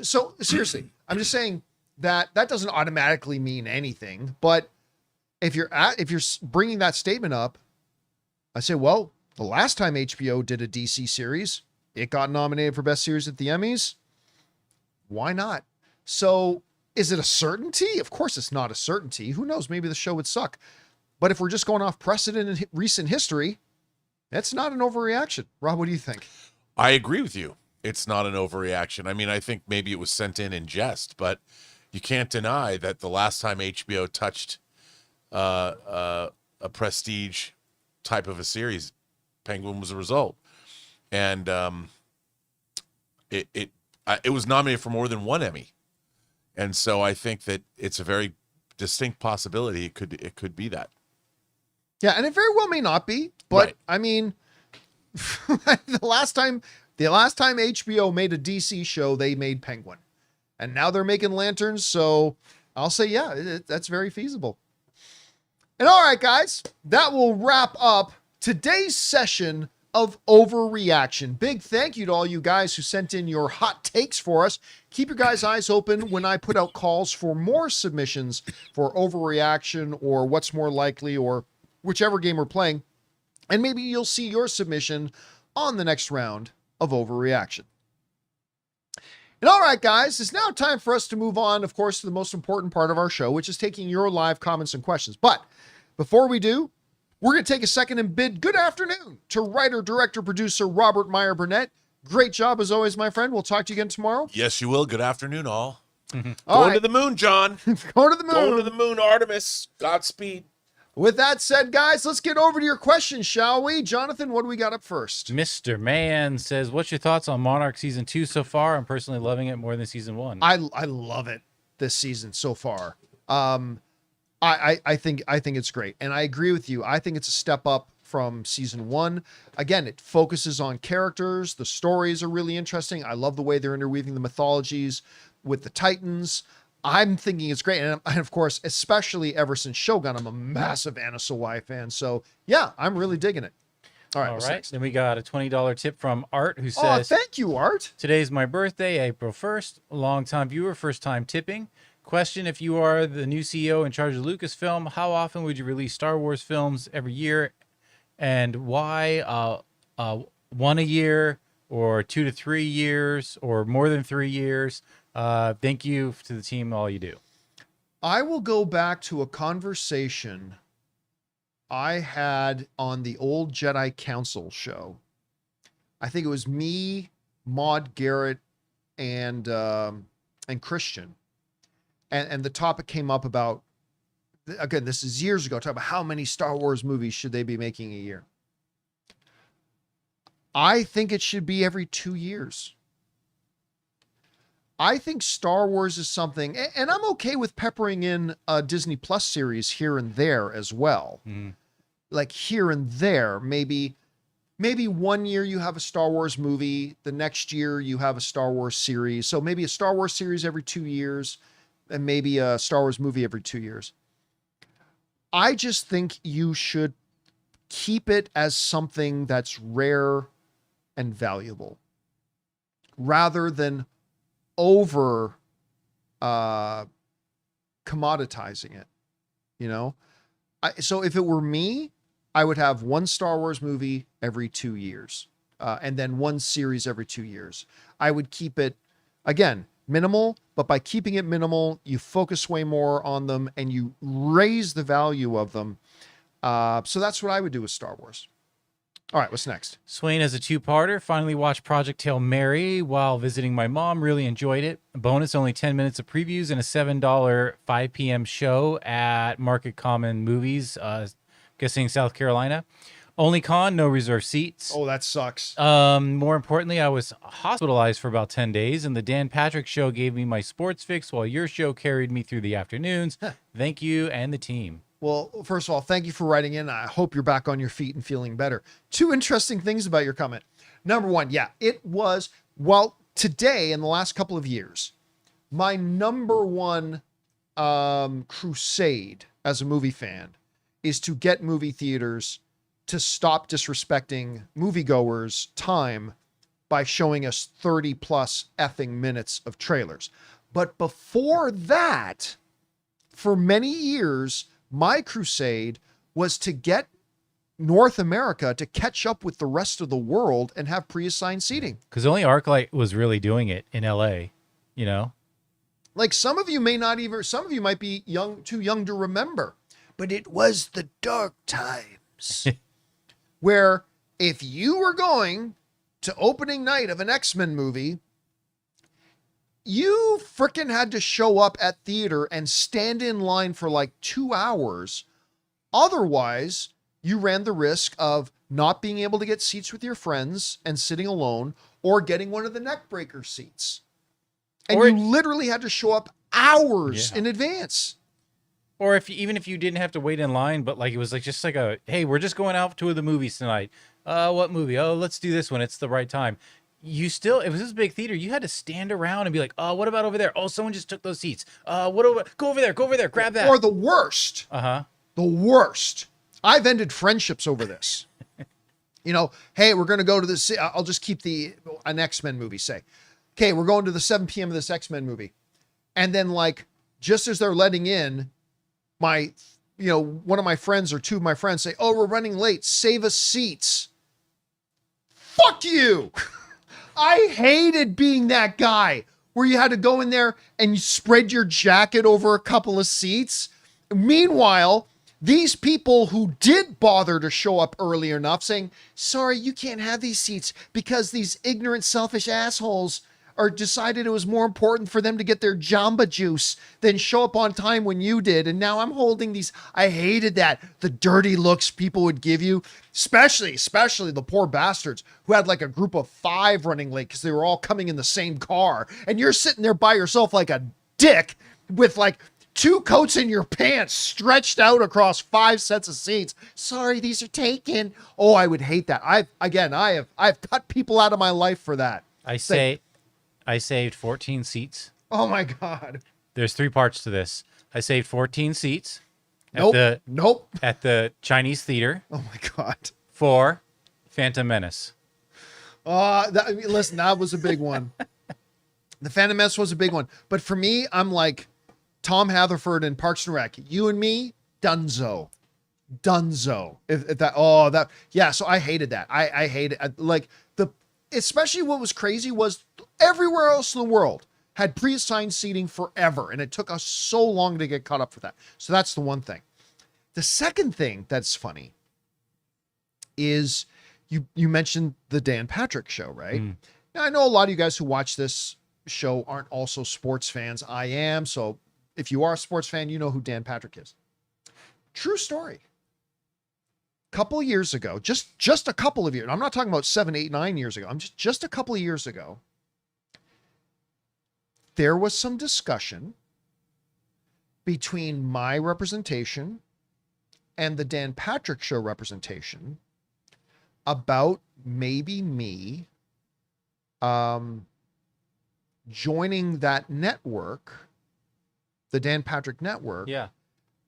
So seriously, I'm just saying that doesn't automatically mean anything. But if you're bringing that statement up, I say, well, the last time HBO did a DC series, it got nominated for Best Series at the Emmys. Why not? So is it a certainty? Of course, it's not a certainty. Who knows? Maybe the show would suck. But if we're just going off precedent in recent history, that's not an overreaction. Rob, what do you think? I agree with you. It's not an overreaction. I mean, I think maybe it was sent in jest, but you can't deny that the last time HBO touched a prestige type of a series, Penguin was a result. And it was nominated for more than one Emmy. And so I think that it's a very distinct possibility. It could be that. Yeah, and it very well may not be, but Right. I mean, the last time HBO made a DC show, they made Penguin, and now they're making Lanterns. So I'll say, yeah, that's very feasible. And all right, guys, that will wrap up today's session of Overreaction. Big thank you to all you guys who sent in your hot takes for us. Keep your guys' eyes open when I put out calls for more submissions for Overreaction or What's More Likely or whichever game we're playing, and maybe you'll see your submission on the next round of Overreaction. And all right, guys, it's now time for us to move on, of course, to the most important part of our show, which is taking your live comments and questions. But before we do, we're going to take a second and bid good afternoon to writer, director, producer Robert Meyer Burnett. Great job as always, my friend. We'll talk to you again tomorrow. Yes, you will. Good afternoon, all. All Going right. to the moon, John. Going to the moon. Going to the moon, Artemis. Godspeed. With that said, guys, let's get over to your questions, shall we? Jonathan, what do we got up first? Mr. Man says, what's your thoughts on Monarch Season 2 so far? I'm personally loving it more than Season 1. I love it this season so far. I think it's great. And I agree with you. I think it's a step up from Season 1. Again, it focuses on characters. The stories are really interesting. I love the way they're interweaving the mythologies with the Titans. I'm thinking it's great. And of course, especially ever since Shogun, I'm a massive Anna Sawai fan. So yeah, I'm really digging it. All right. All what's right. next? Then we got a $20 tip from Art who Oh, says, thank you, Art. today's my birthday, April 1st. Long-time viewer, first-time tipping. Question, if you are the new CEO in charge of Lucasfilm, how often would you release Star Wars films every year? And why 1 a year or 2 to 3 years or more than 3 years? Thank you to the team, all you do. I will go back to a conversation I had on the old Jedi Council show. I think it was me, Maude Garrett, and Christian. And the topic came up about, again, this is years ago, talking about how many Star Wars movies should they be making a year. I think it should be every 2 years. I think Star Wars is something, and I'm okay with peppering in a Disney Plus series here and there as well. Mhm. Like here and there, maybe maybe one year you have a Star Wars movie, the next year you have a Star Wars series. So maybe a Star Wars series every 2 years and maybe a Star Wars movie every 2 years. I just think you should keep it as something that's rare and valuable rather than over commoditizing it, you know? So if it were me, I would have one Star Wars movie every 2 years, and then one series every 2 years. I would keep it, again, minimal, but by keeping it minimal, you focus way more on them and you raise the value of them. So that's what I would do with Star Wars. All right, what's next? Swain has a two-parter. Finally watched Project Hail Mary while visiting my mom. Really enjoyed it. Bonus, only 10 minutes of previews and a $7 5 p.m. show at Market Common Movies, guessing South Carolina. Only con, no reserved seats. Oh, that sucks. More importantly, I was hospitalized for about 10 days, and the Dan Patrick Show gave me my sports fix while your show carried me through the afternoons. Thank you and the team. Well, first of all, thank you for writing in. I hope you're back on your feet and feeling better. Two interesting things about your comment. Number one, yeah, it was, well, today in the last couple of years, my number one crusade as a movie fan is to get movie theaters to stop disrespecting moviegoers' time by showing us 30 plus effing minutes of trailers. But before that, for many years, my crusade was to get North America to catch up with the rest of the world and have pre-assigned seating. Because only ArcLight was really doing it in LA, you know? Like some of you might be too young to remember, but it was the dark times where if you were going to opening night of an X-Men movie, you frickin' had to show up at theater and stand in line for like 2 hours. Otherwise, you ran the risk of not being able to get seats with your friends and sitting alone, or getting one of the neck breaker seats. And you literally had to show up hours in advance. Or even if you didn't have to wait in line, but like it was like just like hey, we're just going out to the movies tonight. What movie? Oh, let's do this one. It's the right time. It was this big theater. You had to stand around and be like, oh, what about over there? Oh, someone just took those seats. Go over there, grab that. Or the worst. The worst. I've ended friendships over this. You know, hey, we're going to go to this. I'll just keep an X-Men movie, say. Okay, we're going to the 7 p.m. of this X-Men movie. And then like, just as they're letting in, one of my friends or two of my friends say, oh, we're running late. Save us seats. Fuck you. I hated being that guy where you had to go in there and you spread your jacket over a couple of seats. Meanwhile, these people who did bother to show up early enough saying, sorry, you can't have these seats because these ignorant, selfish assholes decided it was more important for them to get their Jamba Juice than show up on time when you did. And now I'm holding these. I hated that. The dirty looks people would give you, especially the poor bastards who had like a group of 5 running late because they were all coming in the same car. And you're sitting there by yourself like a dick with like 2 coats in your pants stretched out across 5 sets of seats. Sorry, these are taken. Oh, I would hate that. I've cut people out of my life for that. I saved 14 seats. Oh my God. There's 3 parts to this. I saved 14 seats Nope. at the Chinese theater. Oh my God. For Phantom Menace. Listen, that was a big one. The Phantom Menace was a big one. But for me, I'm like Tom Haverford in Parks and Rec. You and me, dunzo. So I hated that. I hated especially what was crazy was everywhere else in the world had pre-assigned seating forever. And it took us so long to get caught up for that. So that's the one thing. The second thing that's funny is you mentioned the Dan Patrick Show, right? Now, I know a lot of you guys who watch this show aren't also sports fans. I am. So if you are a sports fan, you know who Dan Patrick is. True story. Couple of years ago, just a couple of years. I'm not talking about 7, 8, 9 years ago. I'm just a couple of years ago. There was some discussion between my representation and the Dan Patrick Show representation about maybe me joining that network, the Dan Patrick Network, Yeah.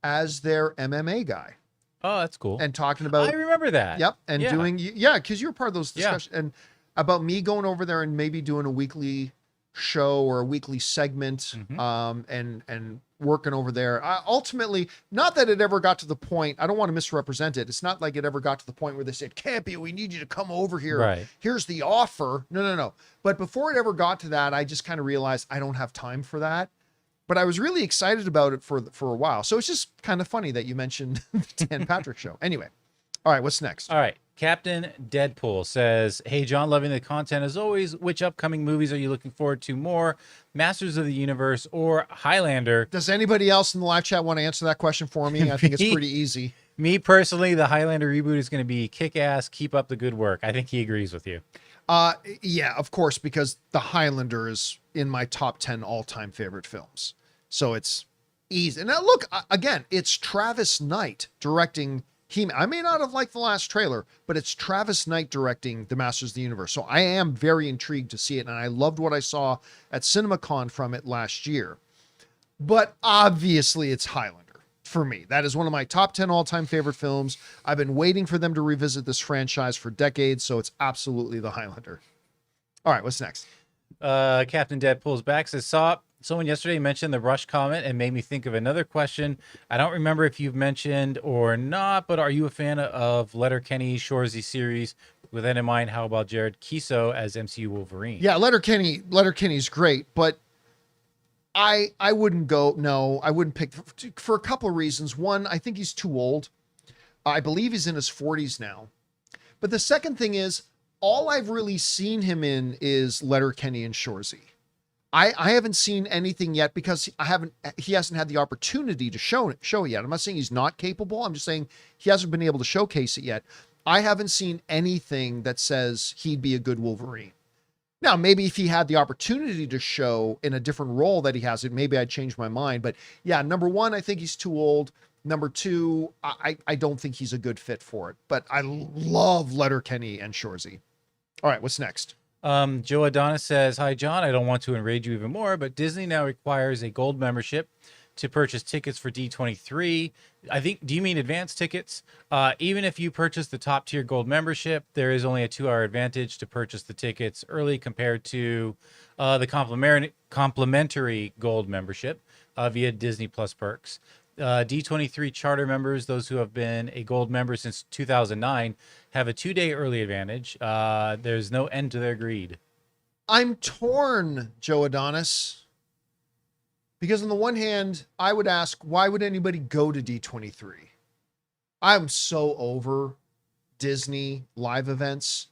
as their MMA guy Oh, that's cool. and talking about, I remember that. yep, and Yeah. doing, yeah, because you're part of those discussions, and about me going over there and maybe doing a weekly show or a weekly segment, and working over there. Ultimately, not that it ever got to the point, I don't want to misrepresent it. It's not like it ever got to the point where they said, Campea, we need you to come over here. Right. Here's the offer. No. But before it ever got to that, I just kind of realized I don't have time for that. But I was really excited about it for a while. So it's just kind of funny that you mentioned the Dan Patrick Show. Anyway. All right, what's next? All right. Captain Deadpool says, "Hey, John, loving the content as always. Which upcoming movies are you looking forward to more? Masters of the Universe or Highlander?" Does anybody else in the live chat want to answer that question for me? I think it's pretty easy. Me personally, the Highlander reboot is going to be kick-ass. Keep up the good work. I think he agrees with you. Yeah, of course, because The Highlander is in my top 10 all-time favorite films. So it's easy. And now look, again, it's Travis Knight directing I may not have liked the last trailer, but it's Travis Knight directing The Masters of the Universe. So I am very intrigued to see it, and I loved what I saw at CinemaCon from it last year. But obviously it's Highlander for me. That is one of my top 10 all-time favorite films. I've been waiting for them to revisit this franchise for decades, so it's absolutely The Highlander. All right, what's next? Captain Deadpool's back says, "Saw someone yesterday mentioned the Rush comment and made me think of another question. I don't remember if you've mentioned or not, but are you a fan of Letterkenny Shoresy series? With that in mind, how about Jared Kiso as MCU Wolverine?" Yeah, Letterkenny's great, but I wouldn't go. No, I wouldn't pick for a couple of reasons. One, I think he's too old. I believe he's in his 40s now. But the second thing is, all I've really seen him in is Letterkenny and Shoresy. I haven't seen anything yet because he hasn't had the opportunity to show it yet. I'm not saying he's not capable. I'm just saying he hasn't been able to showcase it yet. I haven't seen anything that says he'd be a good Wolverine. Now, maybe if he had the opportunity to show in a different role that he has it, maybe I'd change my mind. But yeah, number one, I think he's too old. Number two, I don't think he's a good fit for it. But I love Letterkenny and Shoresy. All right, what's next? Joe Adonis says, "Hi, John. I don't want to enrage you even more, but Disney now requires a gold membership to purchase tickets for D23. I think, do you mean advanced tickets? Even if you purchase the top tier gold membership, there is only a 2-hour advantage to purchase the tickets early compared to the complimentary gold membership via Disney Plus perks. D23 charter members, those who have been a gold member since 2009, have a 2-day early advantage. There's no end to their greed." I'm torn, Joe Adonis, because on the one hand, I would ask, why would anybody go to D23? I'm so over Disney live events,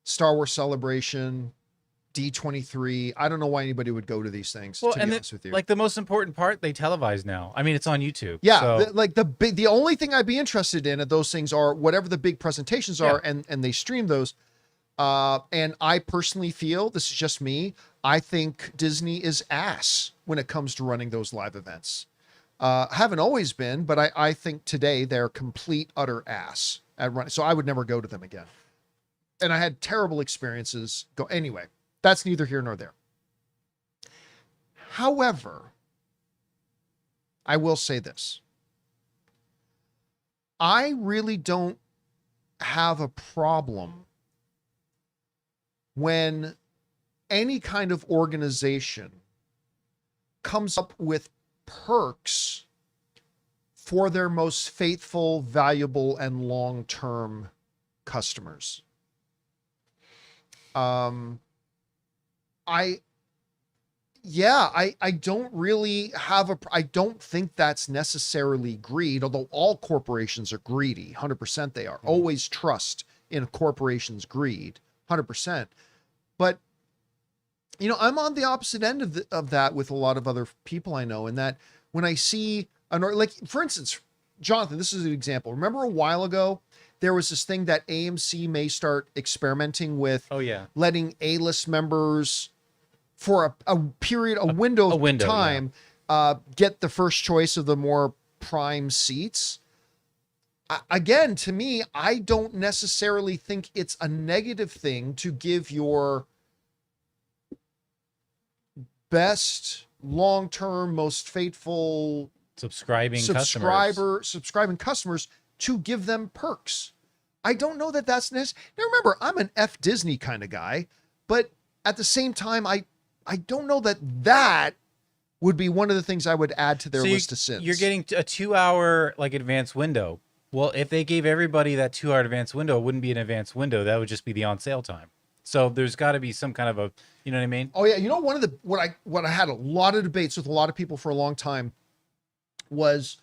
Star Wars Celebration, D23. I don't know why anybody would go to these things, Well, to and be honest with you. like the most important part, they televise now. I mean, it's on YouTube. Yeah, so- the only thing I'd be interested in at those things are whatever the big presentations are, and they stream those. And I personally feel, this is just me, I think Disney is ass when it comes to running those live events. Haven't always been, but I think today they're complete, utter ass at running. So I would never go to them again. And I had terrible experiences. Anyway, that's neither here nor there. However, I will say this. I really don't have a problem when any kind of organization comes up with perks for their most faithful, valuable, and long-term customers. I don't really have I don't think that's necessarily greed, although all corporations are greedy. 100% they are. Always trust in a corporation's greed. 100%. But, you know, I'm on the opposite end of that with a lot of other people I know, in that when I see, like, for instance, Jonathan, this is an example. Remember a while ago, there was this thing that AMC may start experimenting with. Oh, yeah. Letting A-list members for a period, a window of time, get the first choice of the more prime seats. again, to me, I don't necessarily think it's a negative thing to give your best, long-term, most faithful Subscribing customers to give them perks. I don't know that that's necessary. Now remember, I'm an F Disney kind of guy, but at the same time, I don't know that would be one of the things I would add to their list of sins. You're getting a 2-hour like advance window. Well, if they gave everybody that 2-hour advance window, it wouldn't be an advance window. That would just be the on sale time. So there's got to be some kind of a, you know what I mean? Oh yeah, you know, one of the what I had a lot of debates with a lot of people for a long time was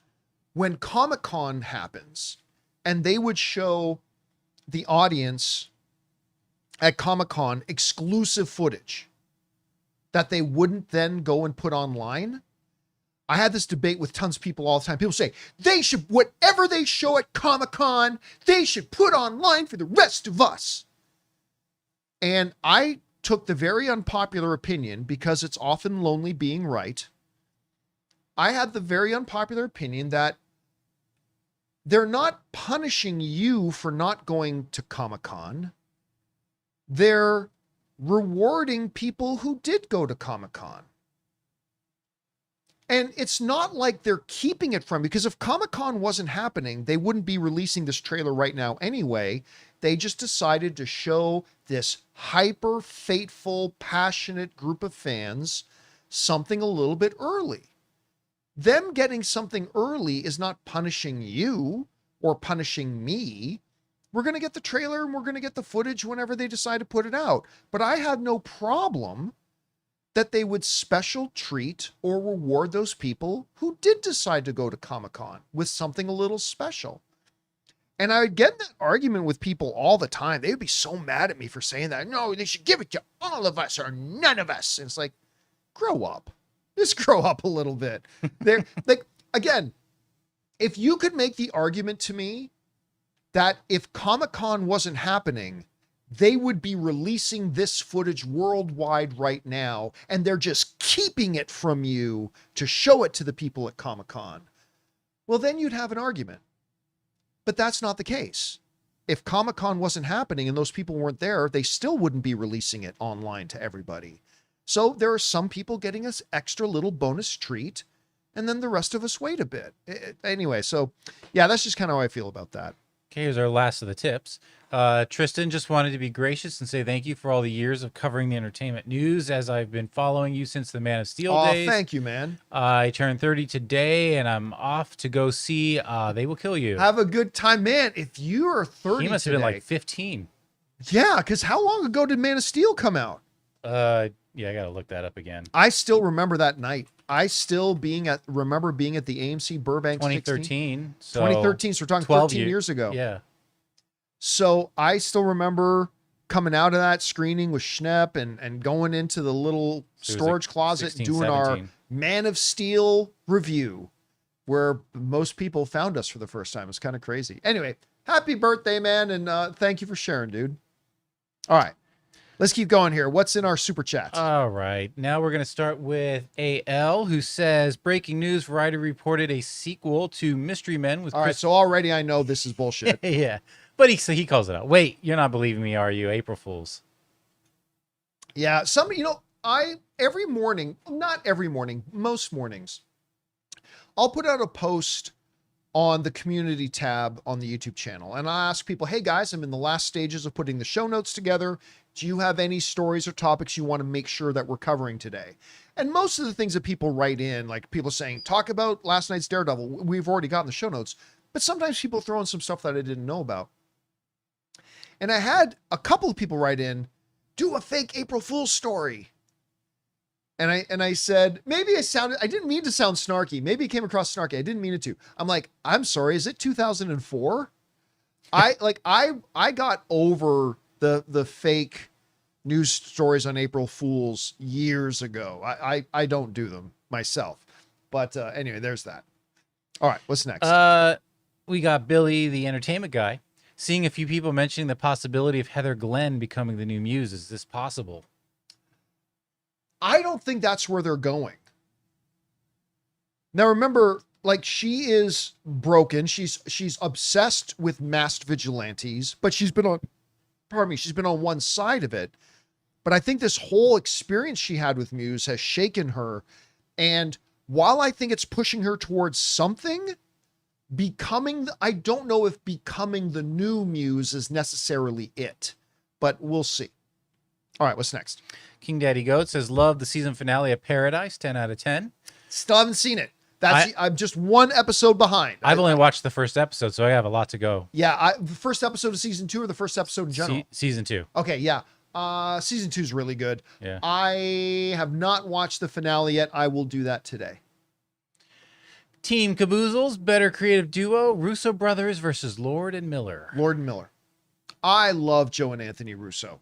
when Comic-Con happens and they would show the audience at Comic-Con exclusive footage that they wouldn't then go and put online. I had this debate with tons of people all the time. People say they should, whatever they show at Comic-Con, they should put online for the rest of us. And I took the very unpopular opinion, because it's often lonely being right. I had the very unpopular opinion that they're not punishing you for not going to Comic-Con. They're rewarding people who did go to Comic-Con. And it's not like they're keeping it from, because if Comic-Con wasn't happening, they wouldn't be releasing this trailer right now anyway. They just decided to show this hyper faithful, passionate group of fans something a little bit early. Them getting something early is not punishing you or punishing me. We're going to get the trailer and we're going to get the footage whenever they decide to put it out. But I had no problem that they would special treat or reward those people who did decide to go to Comic-Con with something a little special. And I would get in that argument with people all the time. They would be so mad at me for saying that. No, they should give it to all of us or none of us. And it's like, grow up. Just grow up a little bit. They're like, again, if you could make the argument to me that if Comic-Con wasn't happening, they would be releasing this footage worldwide right now, and they're just keeping it from you to show it to the people at Comic-Con, well, then you'd have an argument. But that's not the case. If Comic-Con wasn't happening and those people weren't there, they still wouldn't be releasing it online to everybody. So there are some people getting us extra little bonus treat, and then the rest of us wait a bit. Anyway, so yeah, that's just kind of how I feel about that. Okay, here's our last of the tips. Tristan just wanted to be gracious and say thank you for all the years of covering the entertainment news, as I've been following you since the Man of Steel days. Oh, thank you, man. I turned 30 today, and I'm off to go see They Will Kill You. Have a good time, man. If you are 30 He must have been like 15. Yeah, because how long ago did Man of Steel come out? Yeah, I got to look that up again. I still remember that night. I still remember being at the AMC Burbank 2013. So 2013, so we're talking 13 years ago. Yeah. So I still remember coming out of that screening with Schnepp and going into the little storage closet 16, and doing 17. our Man of Steel review, where most people found us for the first time. It's kind of crazy. Anyway, happy birthday, man, and thank you for sharing, dude. All right. Let's keep going here. What's in our super chat? All right. Now we're going to start with AL, who says, breaking news, Variety reported a sequel to Mystery Men with All right, so already I know this is bullshit. Yeah. But he calls it out. Wait, you're not believing me, are you? April Fools. Yeah, every morning, not every morning, most mornings, I'll put out a post on the community tab on the YouTube channel. And I ask people, hey guys, I'm in the last stages of putting the show notes together. Do you have any stories or topics you want to make sure that we're covering today? And most of the things that people write in, like people saying, talk about last night's Daredevil, we've already gotten the show notes. But sometimes people throw in some stuff that I didn't know about. And I had a couple of people write in, do a fake April Fool's story. And I said, I didn't mean to sound snarky. Maybe it came across snarky. I didn't mean it to. I'm like, I'm sorry. Is it 2004? I got over the fake news stories on April Fools years ago. I don't do them myself, but anyway, there's that. All right. What's next? We got Billy, the entertainment guy, seeing a few people mentioning the possibility of Heather Glenn becoming the new Muse. Is this possible? I don't think that's where they're going. Now, remember, like she is broken. She's obsessed with masked vigilantes, but she's been on one side of it. But I think this whole experience she had with Muse has shaken her. And while I think it's pushing her towards something, I don't know if becoming the new Muse is necessarily it, but we'll see. All right, what's next? King Daddy Goat says, love the season finale of Paradise, 10 out of 10. Still haven't seen it. I'm just one episode behind. I've only watched the first episode, so I have a lot to go. Yeah, the first episode of season 2 or the first episode in general? Season 2. Okay, yeah. Season 2 is really good. Yeah. I have not watched the finale yet. I will do that today. Team Caboozles, better creative duo, Russo brothers versus Lord and Miller. Lord and Miller. I love Joe and Anthony Russo.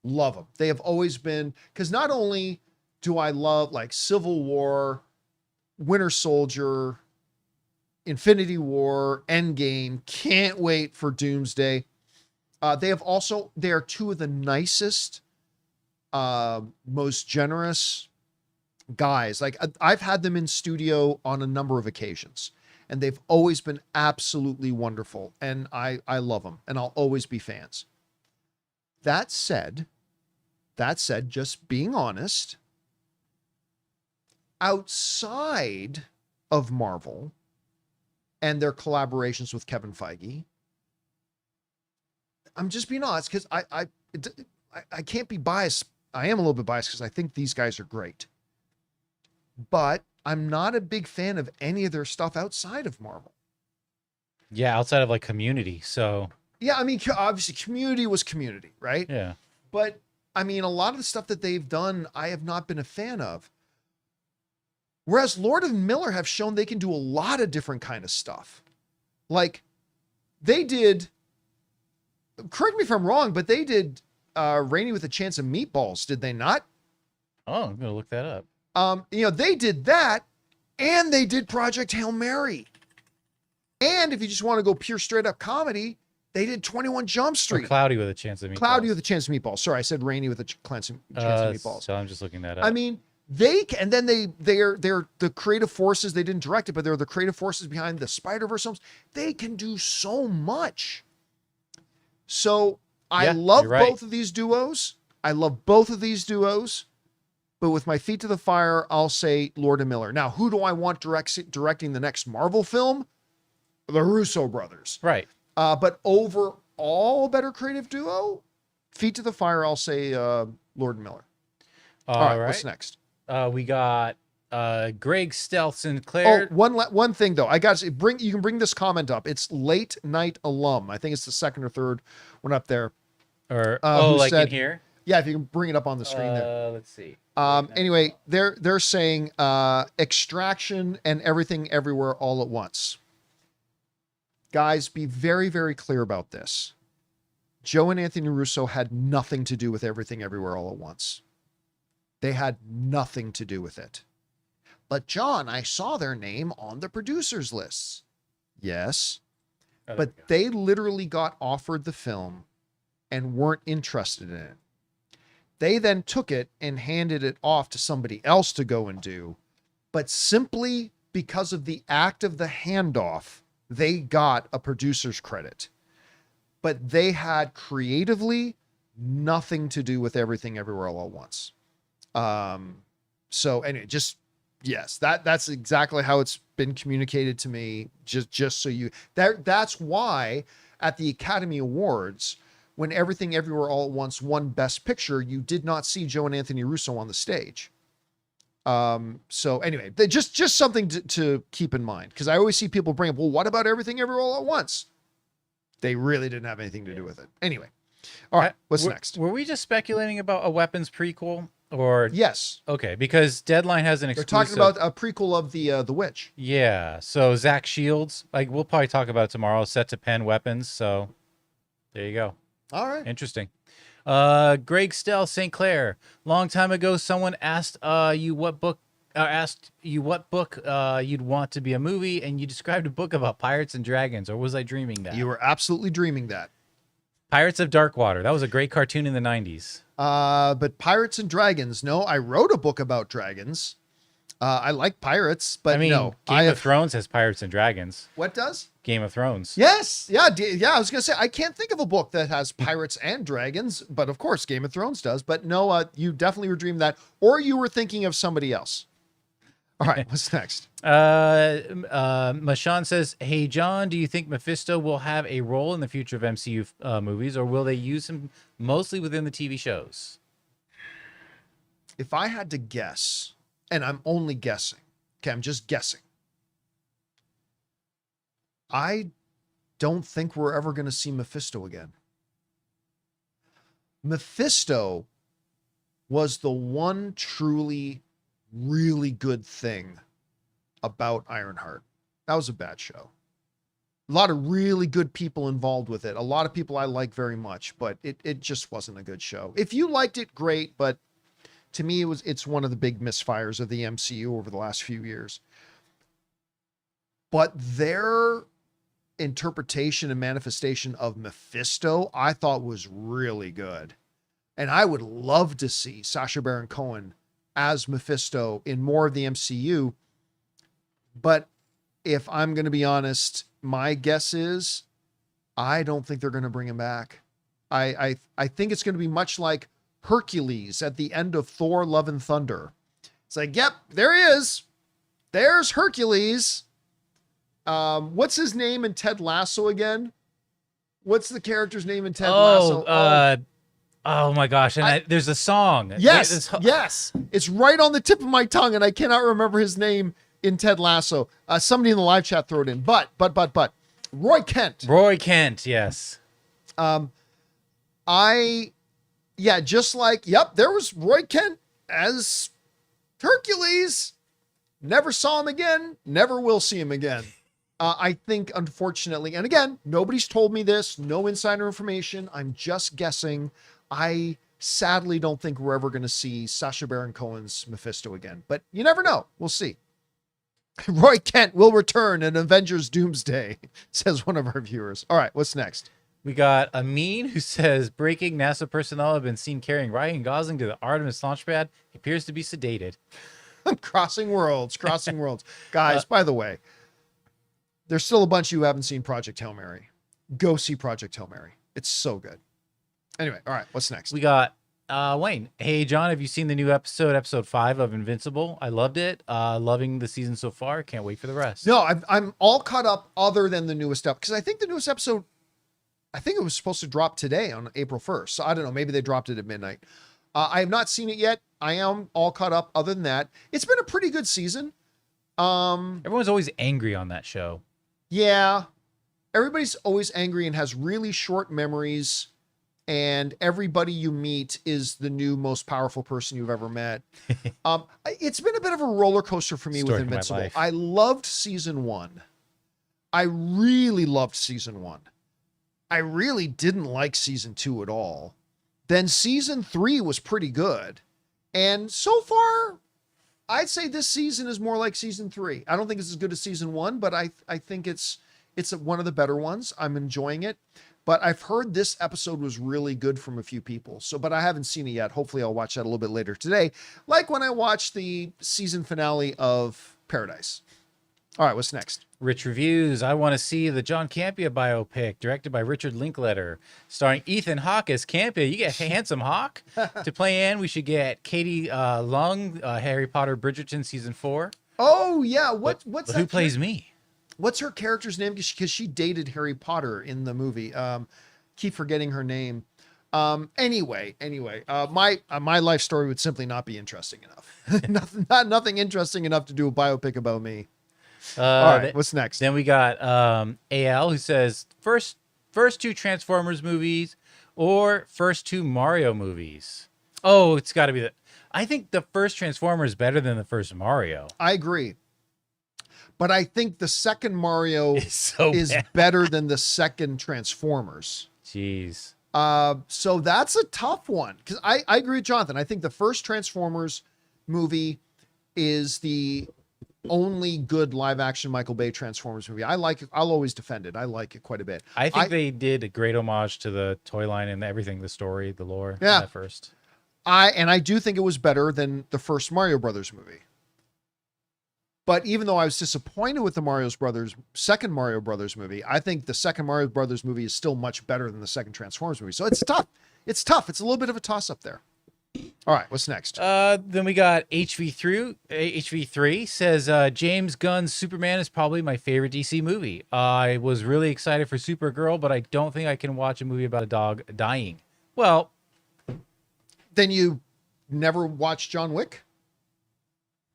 Love them. They have always been, because not only do I love like Civil War, Winter Soldier, Infinity War, Endgame, can't wait for Doomsday. They are two of the nicest, most generous guys. Like I've had them in studio on a number of occasions, and they've always been absolutely wonderful. And I love them, and I'll always be fans. That said, just being honest, outside of Marvel and their collaborations with Kevin Feige, I'm just being honest because I can't be biased. I am a little bit biased because I think these guys are great, but I'm not a big fan of any of their stuff outside of Marvel. Yeah, outside of like Community. So yeah, I mean, obviously Community was Community, right? Yeah. But I mean, a lot of the stuff that they've done, I have not been a fan of. Whereas Lord and Miller have shown they can do a lot of different kind of stuff. Like they did, correct me if I'm wrong, but they did Rainy with a Chance of Meatballs, did they not? Oh, I'm gonna look that up. They did that, and they did Project Hail Mary. And if you just want to go pure straight up comedy, they did 21 Jump Street. Or Cloudy with a Chance of Meatballs. Cloudy with a Chance of Meatballs. Sorry, I said Rainy with a chance of Meatballs. So I'm just looking that up. I mean, they're the creative forces. They didn't direct it, but they're the creative forces behind the Spider-Verse films. They can do so much. So I love both of these duos. But with my feet to the fire, I'll say Lord and Miller. Now, who do I want directing the next Marvel film? The Russo brothers. Right. But overall, better creative duo, feet to the fire, I'll say Lord and Miller. All right, what's next? We got Greg Stealth Sinclair. Oh, one thing though, I got to say, you can bring this comment up. It's Late Night Alum. I think it's the second or third one up there. Or in here. Yeah, if you can bring it up on the screen there. Let's see. Anyway, they're saying Extraction and Everything Everywhere All at Once. Guys, be very, very clear about this. Joe and Anthony Russo had nothing to do with Everything Everywhere All at Once. They had nothing to do with it. But John, I saw their name on the producers lists. Yes. But they literally got offered the film and weren't interested in it. They then took it and handed it off to somebody else to go and do. But simply because of the act of the handoff, they got a producer's credit. But they had creatively nothing to do with Everything Everywhere All at Once. So anyway, yes, that's exactly how it's been communicated to me. Just so that's why at the Academy Awards, when Everything Everywhere All at Once won Best Picture, you did not see Joe and Anthony Russo on the stage. So anyway, just something to keep in mind, because I always see people bring up, well, what about Everything Everywhere All at Once? They really didn't have anything to do with it. Anyway, all right, what's next? Were we just speculating about a Weapons prequel? Or yes, okay, because Deadline has an exclusive. They're talking about a prequel of the Witch. Yeah, so Zach Shields, we'll probably talk about it tomorrow. Set to pen weapons. So there you go. All right, interesting. Greg Stell St. Clair. Long time ago, someone asked you what book you'd want to be a movie, and you described a book about pirates and dragons. Or was I dreaming that? You were absolutely dreaming that. Pirates of Darkwater. That was a great cartoon in the 90s. But Pirates and Dragons. No, I wrote a book about dragons. I like pirates, but I mean, no. Game of Thrones has pirates and dragons. What does? Game of Thrones. Yes. Yeah. Yeah. I was going to say, I can't think of a book that has pirates and dragons, but of course, Game of Thrones does. But no, you definitely were dreaming that, or you were thinking of somebody else. All right. What's next? Mashawn says, "Hey, John, do you think Mephisto will have a role in the future of MCU movies, or will they use him mostly within the TV shows?" If I had to guess, and I'm only guessing, okay, I'm just guessing. I don't think we're ever going to see Mephisto again. Mephisto was the one truly, really good thing about Ironheart. That was a bad show. A lot of really good people involved with it. A lot of people I like very much, but it just wasn't a good show. If you liked it, great, but to me, it's one of the big misfires of the MCU over the last few years. But their interpretation and manifestation of Mephisto, I thought was really good. And I would love to see Sacha Baron Cohen as Mephisto in more of the MCU. But if I'm going to be honest, my guess is I don't think they're going to bring him back. I think it's going to be much like Hercules at the end of Thor: Love and Thunder. It's like, yep, there he is. There's Hercules. What's his name in Ted Lasso again? What's the character's name in Ted Lasso? Oh my gosh. And there's a song. Yes. Yes. It's right on the tip of my tongue, and I cannot remember his name in Ted Lasso. Somebody in the live chat throw it in. But Roy Kent. Roy Kent, yes. Just like, yep, there was Roy Kent as Hercules. Never saw him again. Never will see him again. I think, unfortunately, and again, nobody's told me this, no insider information. I'm just guessing. I sadly don't think we're ever going to see Sacha Baron Cohen's Mephisto again, but you never know. We'll see. Roy Kent will return in Avengers Doomsday, says one of our viewers. All right, what's next? We got Amin, who says, breaking NASA personnel have been seen carrying Ryan Gosling to the Artemis launch pad. He appears to be sedated. Crossing worlds. Guys, by the way, there's still a bunch of you who haven't seen Project Hail Mary. Go see Project Hail Mary. It's so good. Anyway, all right, what's next? We got Wayne. Hey, John, have you seen the new episode 5 of Invincible? I loved it. Loving the season so far. Can't wait for the rest. No, I'm all caught up other than the newest episode, because I think the newest episode, I think it was supposed to drop today on April 1st. So I don't know. Maybe they dropped it at midnight. I have not seen it yet. I am all caught up other than that. It's been a pretty good season. Everyone's always angry on that show. Yeah. Everybody's always angry and has really short memories. And everybody you meet is the new most powerful person you've ever met. It's been a bit of a roller coaster for me with Invincible. I loved season 1. I really loved season 1. I really didn't like season 2 at all. Then season 3 was pretty good. And so far, I'd say this season is more like season 3. I don't think it's as good as season 1, but I think it's one of the better ones. I'm enjoying it. But I've heard this episode was really good from a few people. But I haven't seen it yet. Hopefully I'll watch that a little bit later today. Like when I watched the season finale of Paradise. All right, what's next? Rich Reviews. I want to see the John Campea biopic directed by Richard Linklater, starring Ethan Hawke as Campea. You get handsome Hawke. To play Anne, we should get Katie Lung, Harry Potter Bridgerton season 4. Oh yeah, what's that? Who plays me? What's her character's name? Because she dated Harry Potter in the movie. Keep forgetting her name. Anyway, my life story would simply not be interesting enough. nothing interesting enough to do a biopic about me. All right, what's next? Then we got AL, who says first 2 Transformers movies or first 2 Mario movies. Oh, it's got to be I think the first Transformer is better than the first Mario. I agree. But I think the second Mario is better than the second Transformers. Jeez. So that's a tough one. Because I agree with Jonathan. I think the first Transformers movie is the only good live action Michael Bay Transformers movie. I like it. I'll always defend it. I like it quite a bit. I think they did a great homage to the toy line and everything, the story, the lore. Yeah. At first. I do think it was better than the first Mario Brothers movie. But even though I was disappointed with the second Mario Brothers movie, I think the second Mario Brothers movie is still much better than the second Transformers movie. So it's tough. It's tough. It's a little bit of a toss up there. All right, what's next? Then we got HV3 says James Gunn's Superman is probably my favorite DC movie. I was really excited for Supergirl, but I don't think I can watch a movie about a dog dying. Well, Then you never watched John Wick?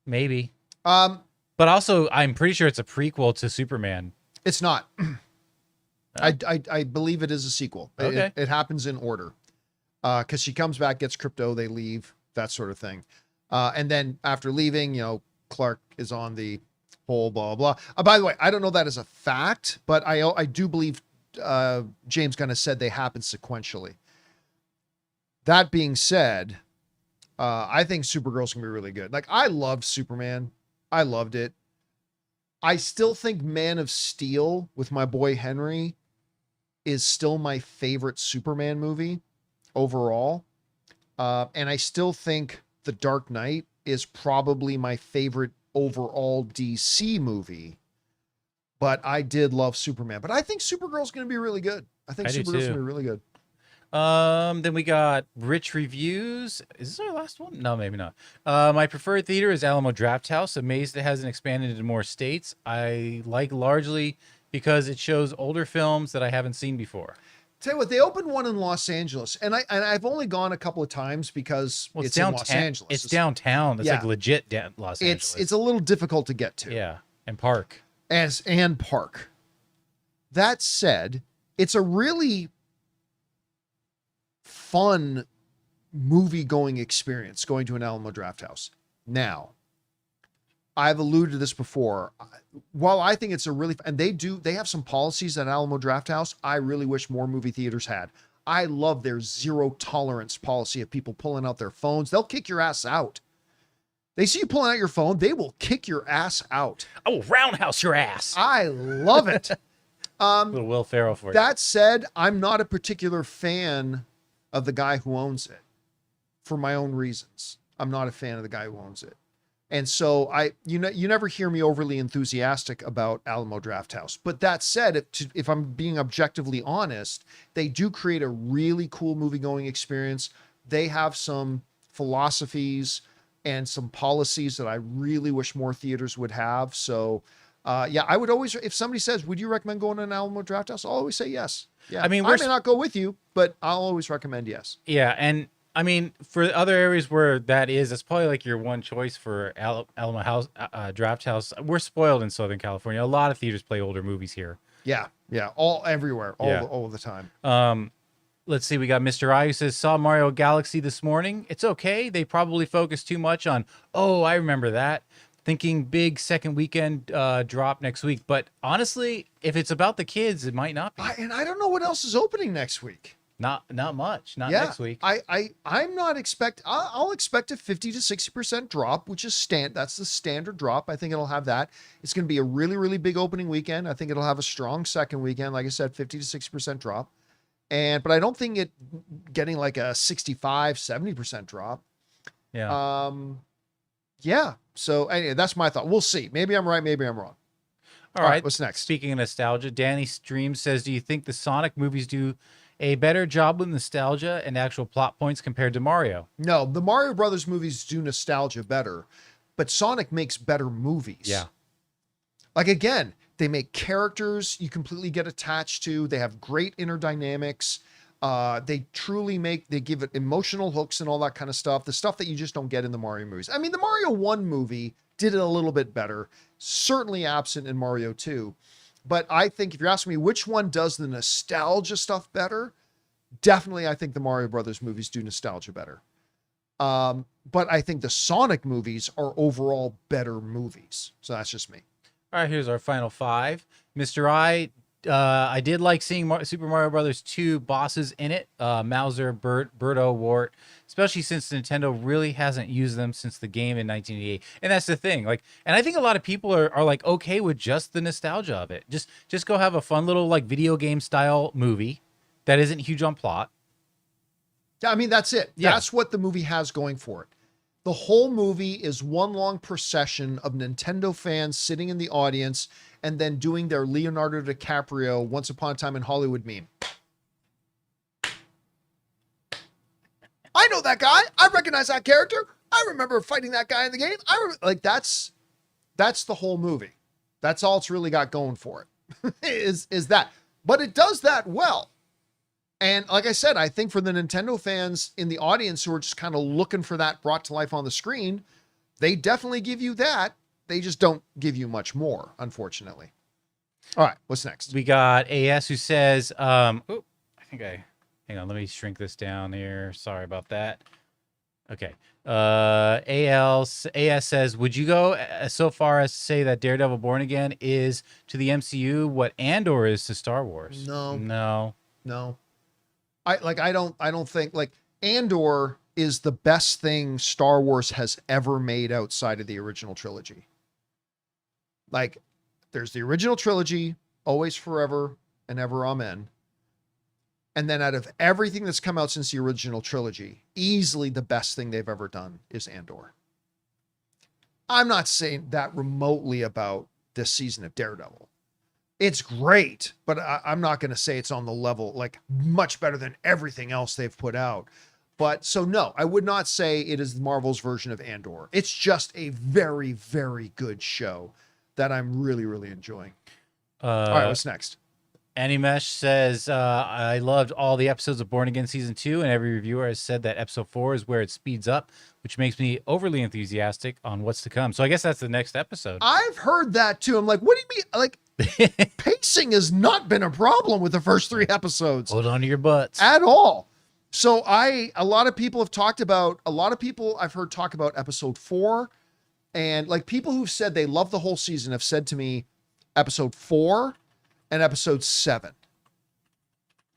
maybe. But also, I'm pretty sure it's a prequel to Superman. It's not. I believe it is a sequel. Okay. It happens in order. Because she comes back, gets crypto, they leave, that sort of thing. And then after leaving, Clark is on the whole blah, blah. By the way, I don't know that as a fact, but I do believe James Gunn has said they happen sequentially. That being said, I think Supergirl's going to be really good. Like, I loved Superman. I loved it. I still think Man of Steel with my boy Henry is still my favorite Superman movie overall. And I still think The Dark Knight is probably my favorite overall DC movie. But I did love Superman. But I think Supergirl's going to be really good. I think I do Supergirl's going too. to be really good. Then we got Rich Reviews. Is this our last one? No, maybe not. My preferred theater is Alamo Drafthouse. Amazed it hasn't expanded into more states. I like largely because it shows older films that I haven't seen before. Tell you what, they opened one in Los Angeles, and I've only gone a couple of times because it's in Los Angeles. It's downtown. It's Yeah. like legit Los Angeles. It's a little difficult to get to. Yeah, and park. And park. That said, it's a really fun movie-going experience going to an Alamo Drafthouse. Now, I've alluded to this before. While I think it's a really, and they have some policies at Alamo Drafthouse I really wish more movie theaters had. I love their zero tolerance policy of people pulling out their phones. They'll kick your ass out. They see you pulling out your phone, they will kick your ass out. Oh, roundhouse your ass. I love it. Little Will Ferrell for you. That said, I'm not a particular fan of the guy who owns it for my own reasons. I'm not a fan of the guy who owns it. And so you never hear me overly enthusiastic about Alamo Drafthouse. But that said, if I'm being objectively honest, they do create a really cool movie going experience. They have some philosophies and some policies that I really wish more theaters would have. So yeah, I would always, if somebody says, would you recommend going to an Alamo Drafthouse? I'll always say yes. Yeah. I mean, I may not go with you, but I'll always recommend yes. Yeah, and I mean, for other areas where that's probably like your one choice for Alamo Drafthouse. We're spoiled in Southern California. A lot of theaters play older movies here. Yeah, everywhere, all the time. Let's see, we got Mr. I who says, saw Mario Galaxy this morning. It's okay. They probably focus too much on, oh, I remember that. Thinking big second weekend drop next week. But honestly, if it's about the kids, it might not be. And I don't know what else is opening next week. Not much. Next week. I'm not I'll expect a 50 to 60% drop, which is that's the standard drop. I think it'll have that. It's going to be a really, really big opening weekend. I think it'll have a strong second weekend. Like I said, 50 to 60% drop. But I don't think it getting like a 65, 70% drop. Yeah. Yeah. So anyway, that's my thought. We'll see. Maybe I'm right. Maybe I'm wrong. All right. What's next? Speaking of nostalgia, Danny Stream says, do you think the Sonic movies do a better job with nostalgia and actual plot points compared to Mario? No, the Mario Brothers movies do nostalgia better, but Sonic makes better movies. Yeah. Like, again, they make characters you completely get attached to. They have great inner dynamics. They give it emotional hooks and all that kind of stuff. The stuff that you just don't get in the Mario movies. I mean, the Mario 1 movie did it a little bit better, certainly absent in Mario 2. But I think if you're asking me which one does the nostalgia stuff better, definitely I think the Mario Brothers movies do nostalgia better. But I think the Sonic movies are overall better movies. So that's just me. All right, here's our final five. Mr. I did like seeing Super Mario Brothers 2 bosses in it. Mauser, Birdo, Wart, especially since Nintendo really hasn't used them since the game in 1988. And that's the thing. And I think a lot of people are like okay with just the nostalgia of it. Just go have a fun little like video game style movie that isn't huge on plot. I mean, that's it. Yeah. That's what the movie has going for it. The whole movie is one long procession of Nintendo fans sitting in the audience and then doing their Leonardo DiCaprio Once Upon a Time in Hollywood meme. I know that guy. I recognize that character. I remember fighting that guy in the game. That's the whole movie. That's all it's really got going for it. is that. But it does that well. And like I said, I think for the Nintendo fans in the audience who are just kind of looking for that brought to life on the screen, they definitely give you that. They just don't give you much more, unfortunately. All right, what's next? We got AS who says, hang on, let me shrink this down here. Sorry about that. Okay. AS says, would you go so far as to say that Daredevil Born Again is to the MCU what Andor is to Star Wars? No. I don't think, like, Andor is the best thing Star Wars has ever made outside of the original trilogy. Like, there's the original trilogy, Always, Forever, and Ever Amen. And then out of everything that's come out since the original trilogy, easily the best thing they've ever done is Andor. I'm not saying that remotely about this season of Daredevil. It's great, but I'm not going to say it's on the level, like, much better than everything else they've put out. But so no, I would not say it is Marvel's version of Andor. It's just a very, very good show that I'm really, really enjoying. All right, what's next? Animesh says, I loved all the episodes of Born Again Season 2, and every reviewer has said that Episode 4 is where it speeds up, which makes me overly enthusiastic on what's to come. So I guess that's the next episode. I've heard that too. I'm like, what do you mean? Like, pacing has not been a problem with the first 3 episodes. Hold on to your butts. At all. So a lot of people I've heard talk about Episode 4, and like people who've said they love the whole season have said to me Episode 4 and Episode 7.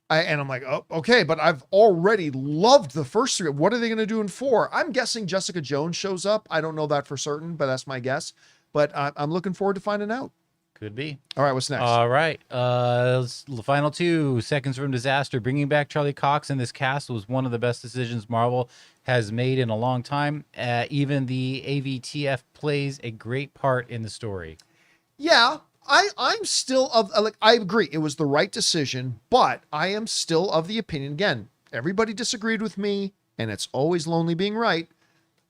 And I'm like, oh, okay, but I've already loved the first 3. What are they going to do in 4? I'm guessing Jessica Jones shows up. I don't know that for certain, but that's my guess. But I'm looking forward to finding out. Could be. All right, what's next? All right. The final 2, Seconds from Disaster. Bringing back Charlie Cox in this cast was one of the best decisions Marvel has made in a long time. Even the AVTF plays a great part in the story. Yeah, I'm still I agree. It was the right decision, but I am still of the opinion, again, everybody disagreed with me, and it's always lonely being right,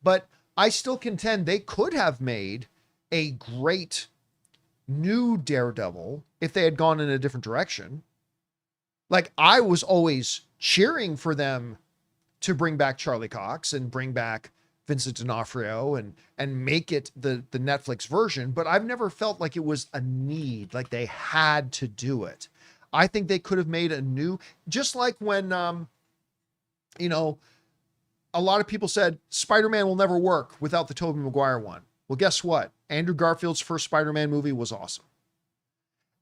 but I still contend they could have made a great new Daredevil if they had gone in a different direction. Like, I was always cheering for them to bring back Charlie Cox and bring back Vincent D'Onofrio and make it the Netflix version, but I've never felt like it was a need, like they had to do it. I think they could have made a new, just like when, a lot of people said Spider-Man will never work without the Tobey Maguire one. Well, guess what? Andrew Garfield's first Spider-Man movie was awesome.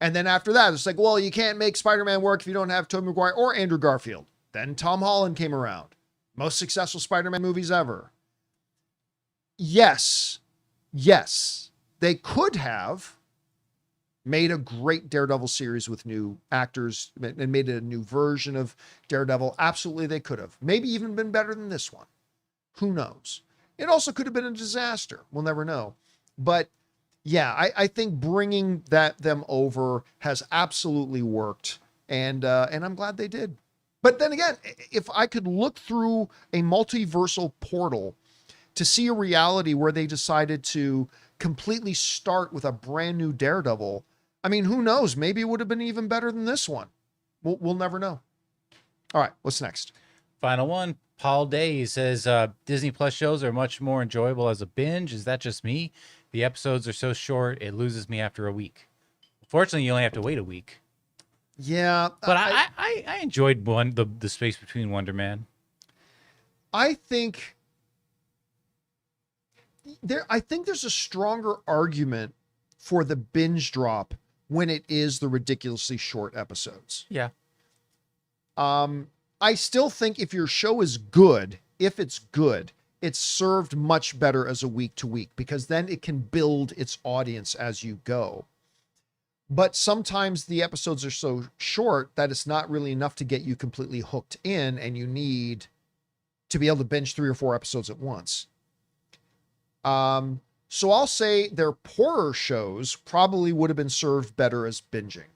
And then after that, it's like, well, you can't make Spider-Man work if you don't have Tobey Maguire or Andrew Garfield. Then Tom Holland came around. Most successful Spider-Man movies ever. Yes, they could have made a great Daredevil series with new actors and made it a new version of Daredevil. Absolutely, they could have. Maybe even been better than this one. Who knows? It also could have been a disaster. We'll never know. But yeah, I think bringing them over has absolutely worked, and I'm glad they did. But then again, if I could look through a multiversal portal to see a reality where they decided to completely start with a brand new Daredevil, I mean, who knows? Maybe it would have been even better than this one. We'll never know. All right, what's next? Final one. Paul Day says, Disney Plus shows are much more enjoyable as a binge. Is that just me? The episodes are so short, it loses me after a week. Fortunately, you only have to wait a week. Yeah. But I enjoyed the space between Wonder Man. I think there's a stronger argument for the binge drop when it is the ridiculously short episodes. Yeah. I still think if your show is good, it's served much better as a week to week, because then it can build its audience as you go. But sometimes the episodes are so short that it's not really enough to get you completely hooked in, and you need to be able to binge 3 or 4 episodes at once. So I'll say their poorer shows probably would have been served better as binging.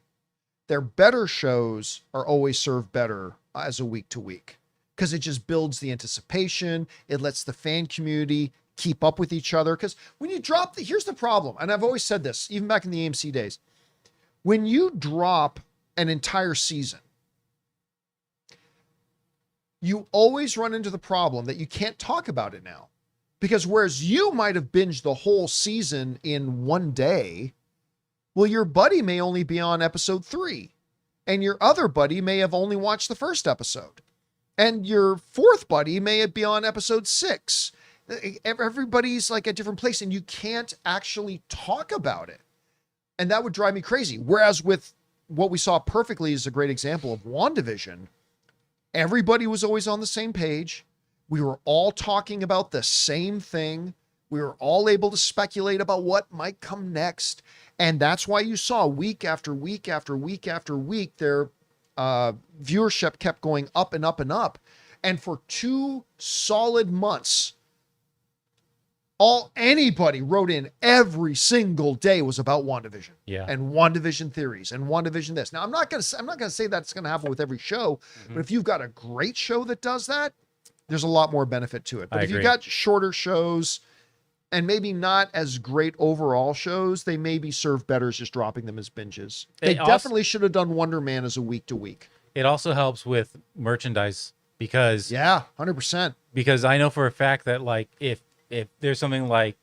Their better shows are always served better as a week to week because it just builds the anticipation. It lets the fan community keep up with each other. Because when you drop here's the problem. And I've always said this, even back in the AMC days, when you drop an entire season, you always run into the problem that you can't talk about it now. Because whereas you might have binged the whole season in one day, well, your buddy may only be on episode 3, and your other buddy may have only watched the first episode, and your fourth buddy may be on episode 6. Everybody's like a different place, and you can't actually talk about it. And that would drive me crazy. Whereas with what we saw perfectly is a great example of WandaVision. Everybody was always on the same page. We were all talking about the same thing. We were all able to speculate about what might come next. And that's why you saw week after week after week after week, their viewership kept going up and up and up. And for 2 solid months, anybody wrote in every single day was about WandaVision. Yeah. And WandaVision theories and WandaVision this. Now, I'm not gonna say that's gonna happen with every show, but if you've got a great show that does that, there's a lot more benefit to it. But if you've got shorter shows and maybe not as great overall shows, they may be served better as just dropping them as binges. They definitely should have done Wonder Man as a week to week. It also helps with merchandise because 100%. Because I know for a fact that like if there's something like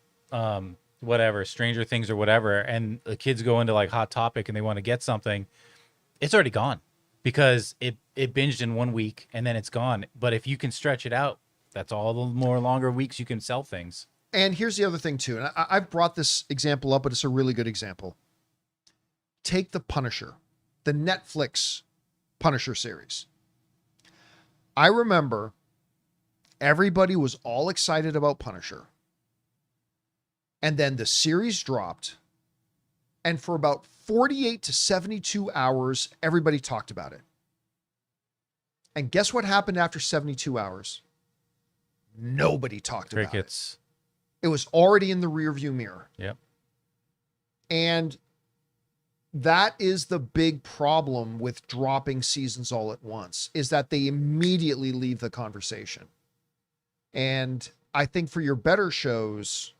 whatever, Stranger Things or whatever, and the kids go into like Hot Topic and they want to get something, it's already gone because it binged in 1 week and then it's gone. But if you can stretch it out, that's all the more longer weeks you can sell things. And here's the other thing too, and I've brought this example up, but it's a really good example. Take The Punisher, the Netflix Punisher series. I remember everybody was all excited about Punisher. And then the series dropped. And for about 48 to 72 hours, everybody talked about it. And guess what happened after 72 hours? Nobody talked about it. It was already in the rearview mirror. Yep. And that is the big problem with dropping seasons all at once, is that they immediately leave the conversation. And I think for your better shows,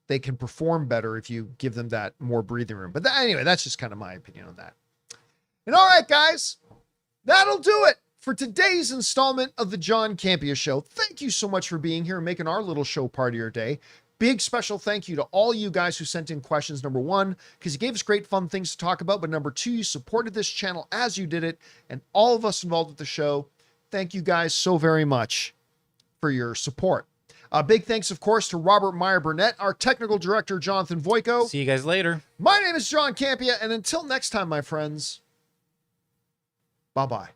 they can perform better if you give them that more breathing room. But anyway, that's just kind of my opinion on that. And all right, guys, that'll do it for today's installment of the John Campea Show. Thank you so much for being here and making our little show part of your day. Big special thank you to all you guys who sent in questions. Number 1, because you gave us great fun things to talk about. But number 2, you supported this channel as you did it. And all of us involved with the show, thank you guys so very much for your support. Big thanks, of course, to Robert Meyer Burnett, our technical director, Jonathan Voico. See you guys later. My name is John Campea, and until next time, my friends, bye-bye.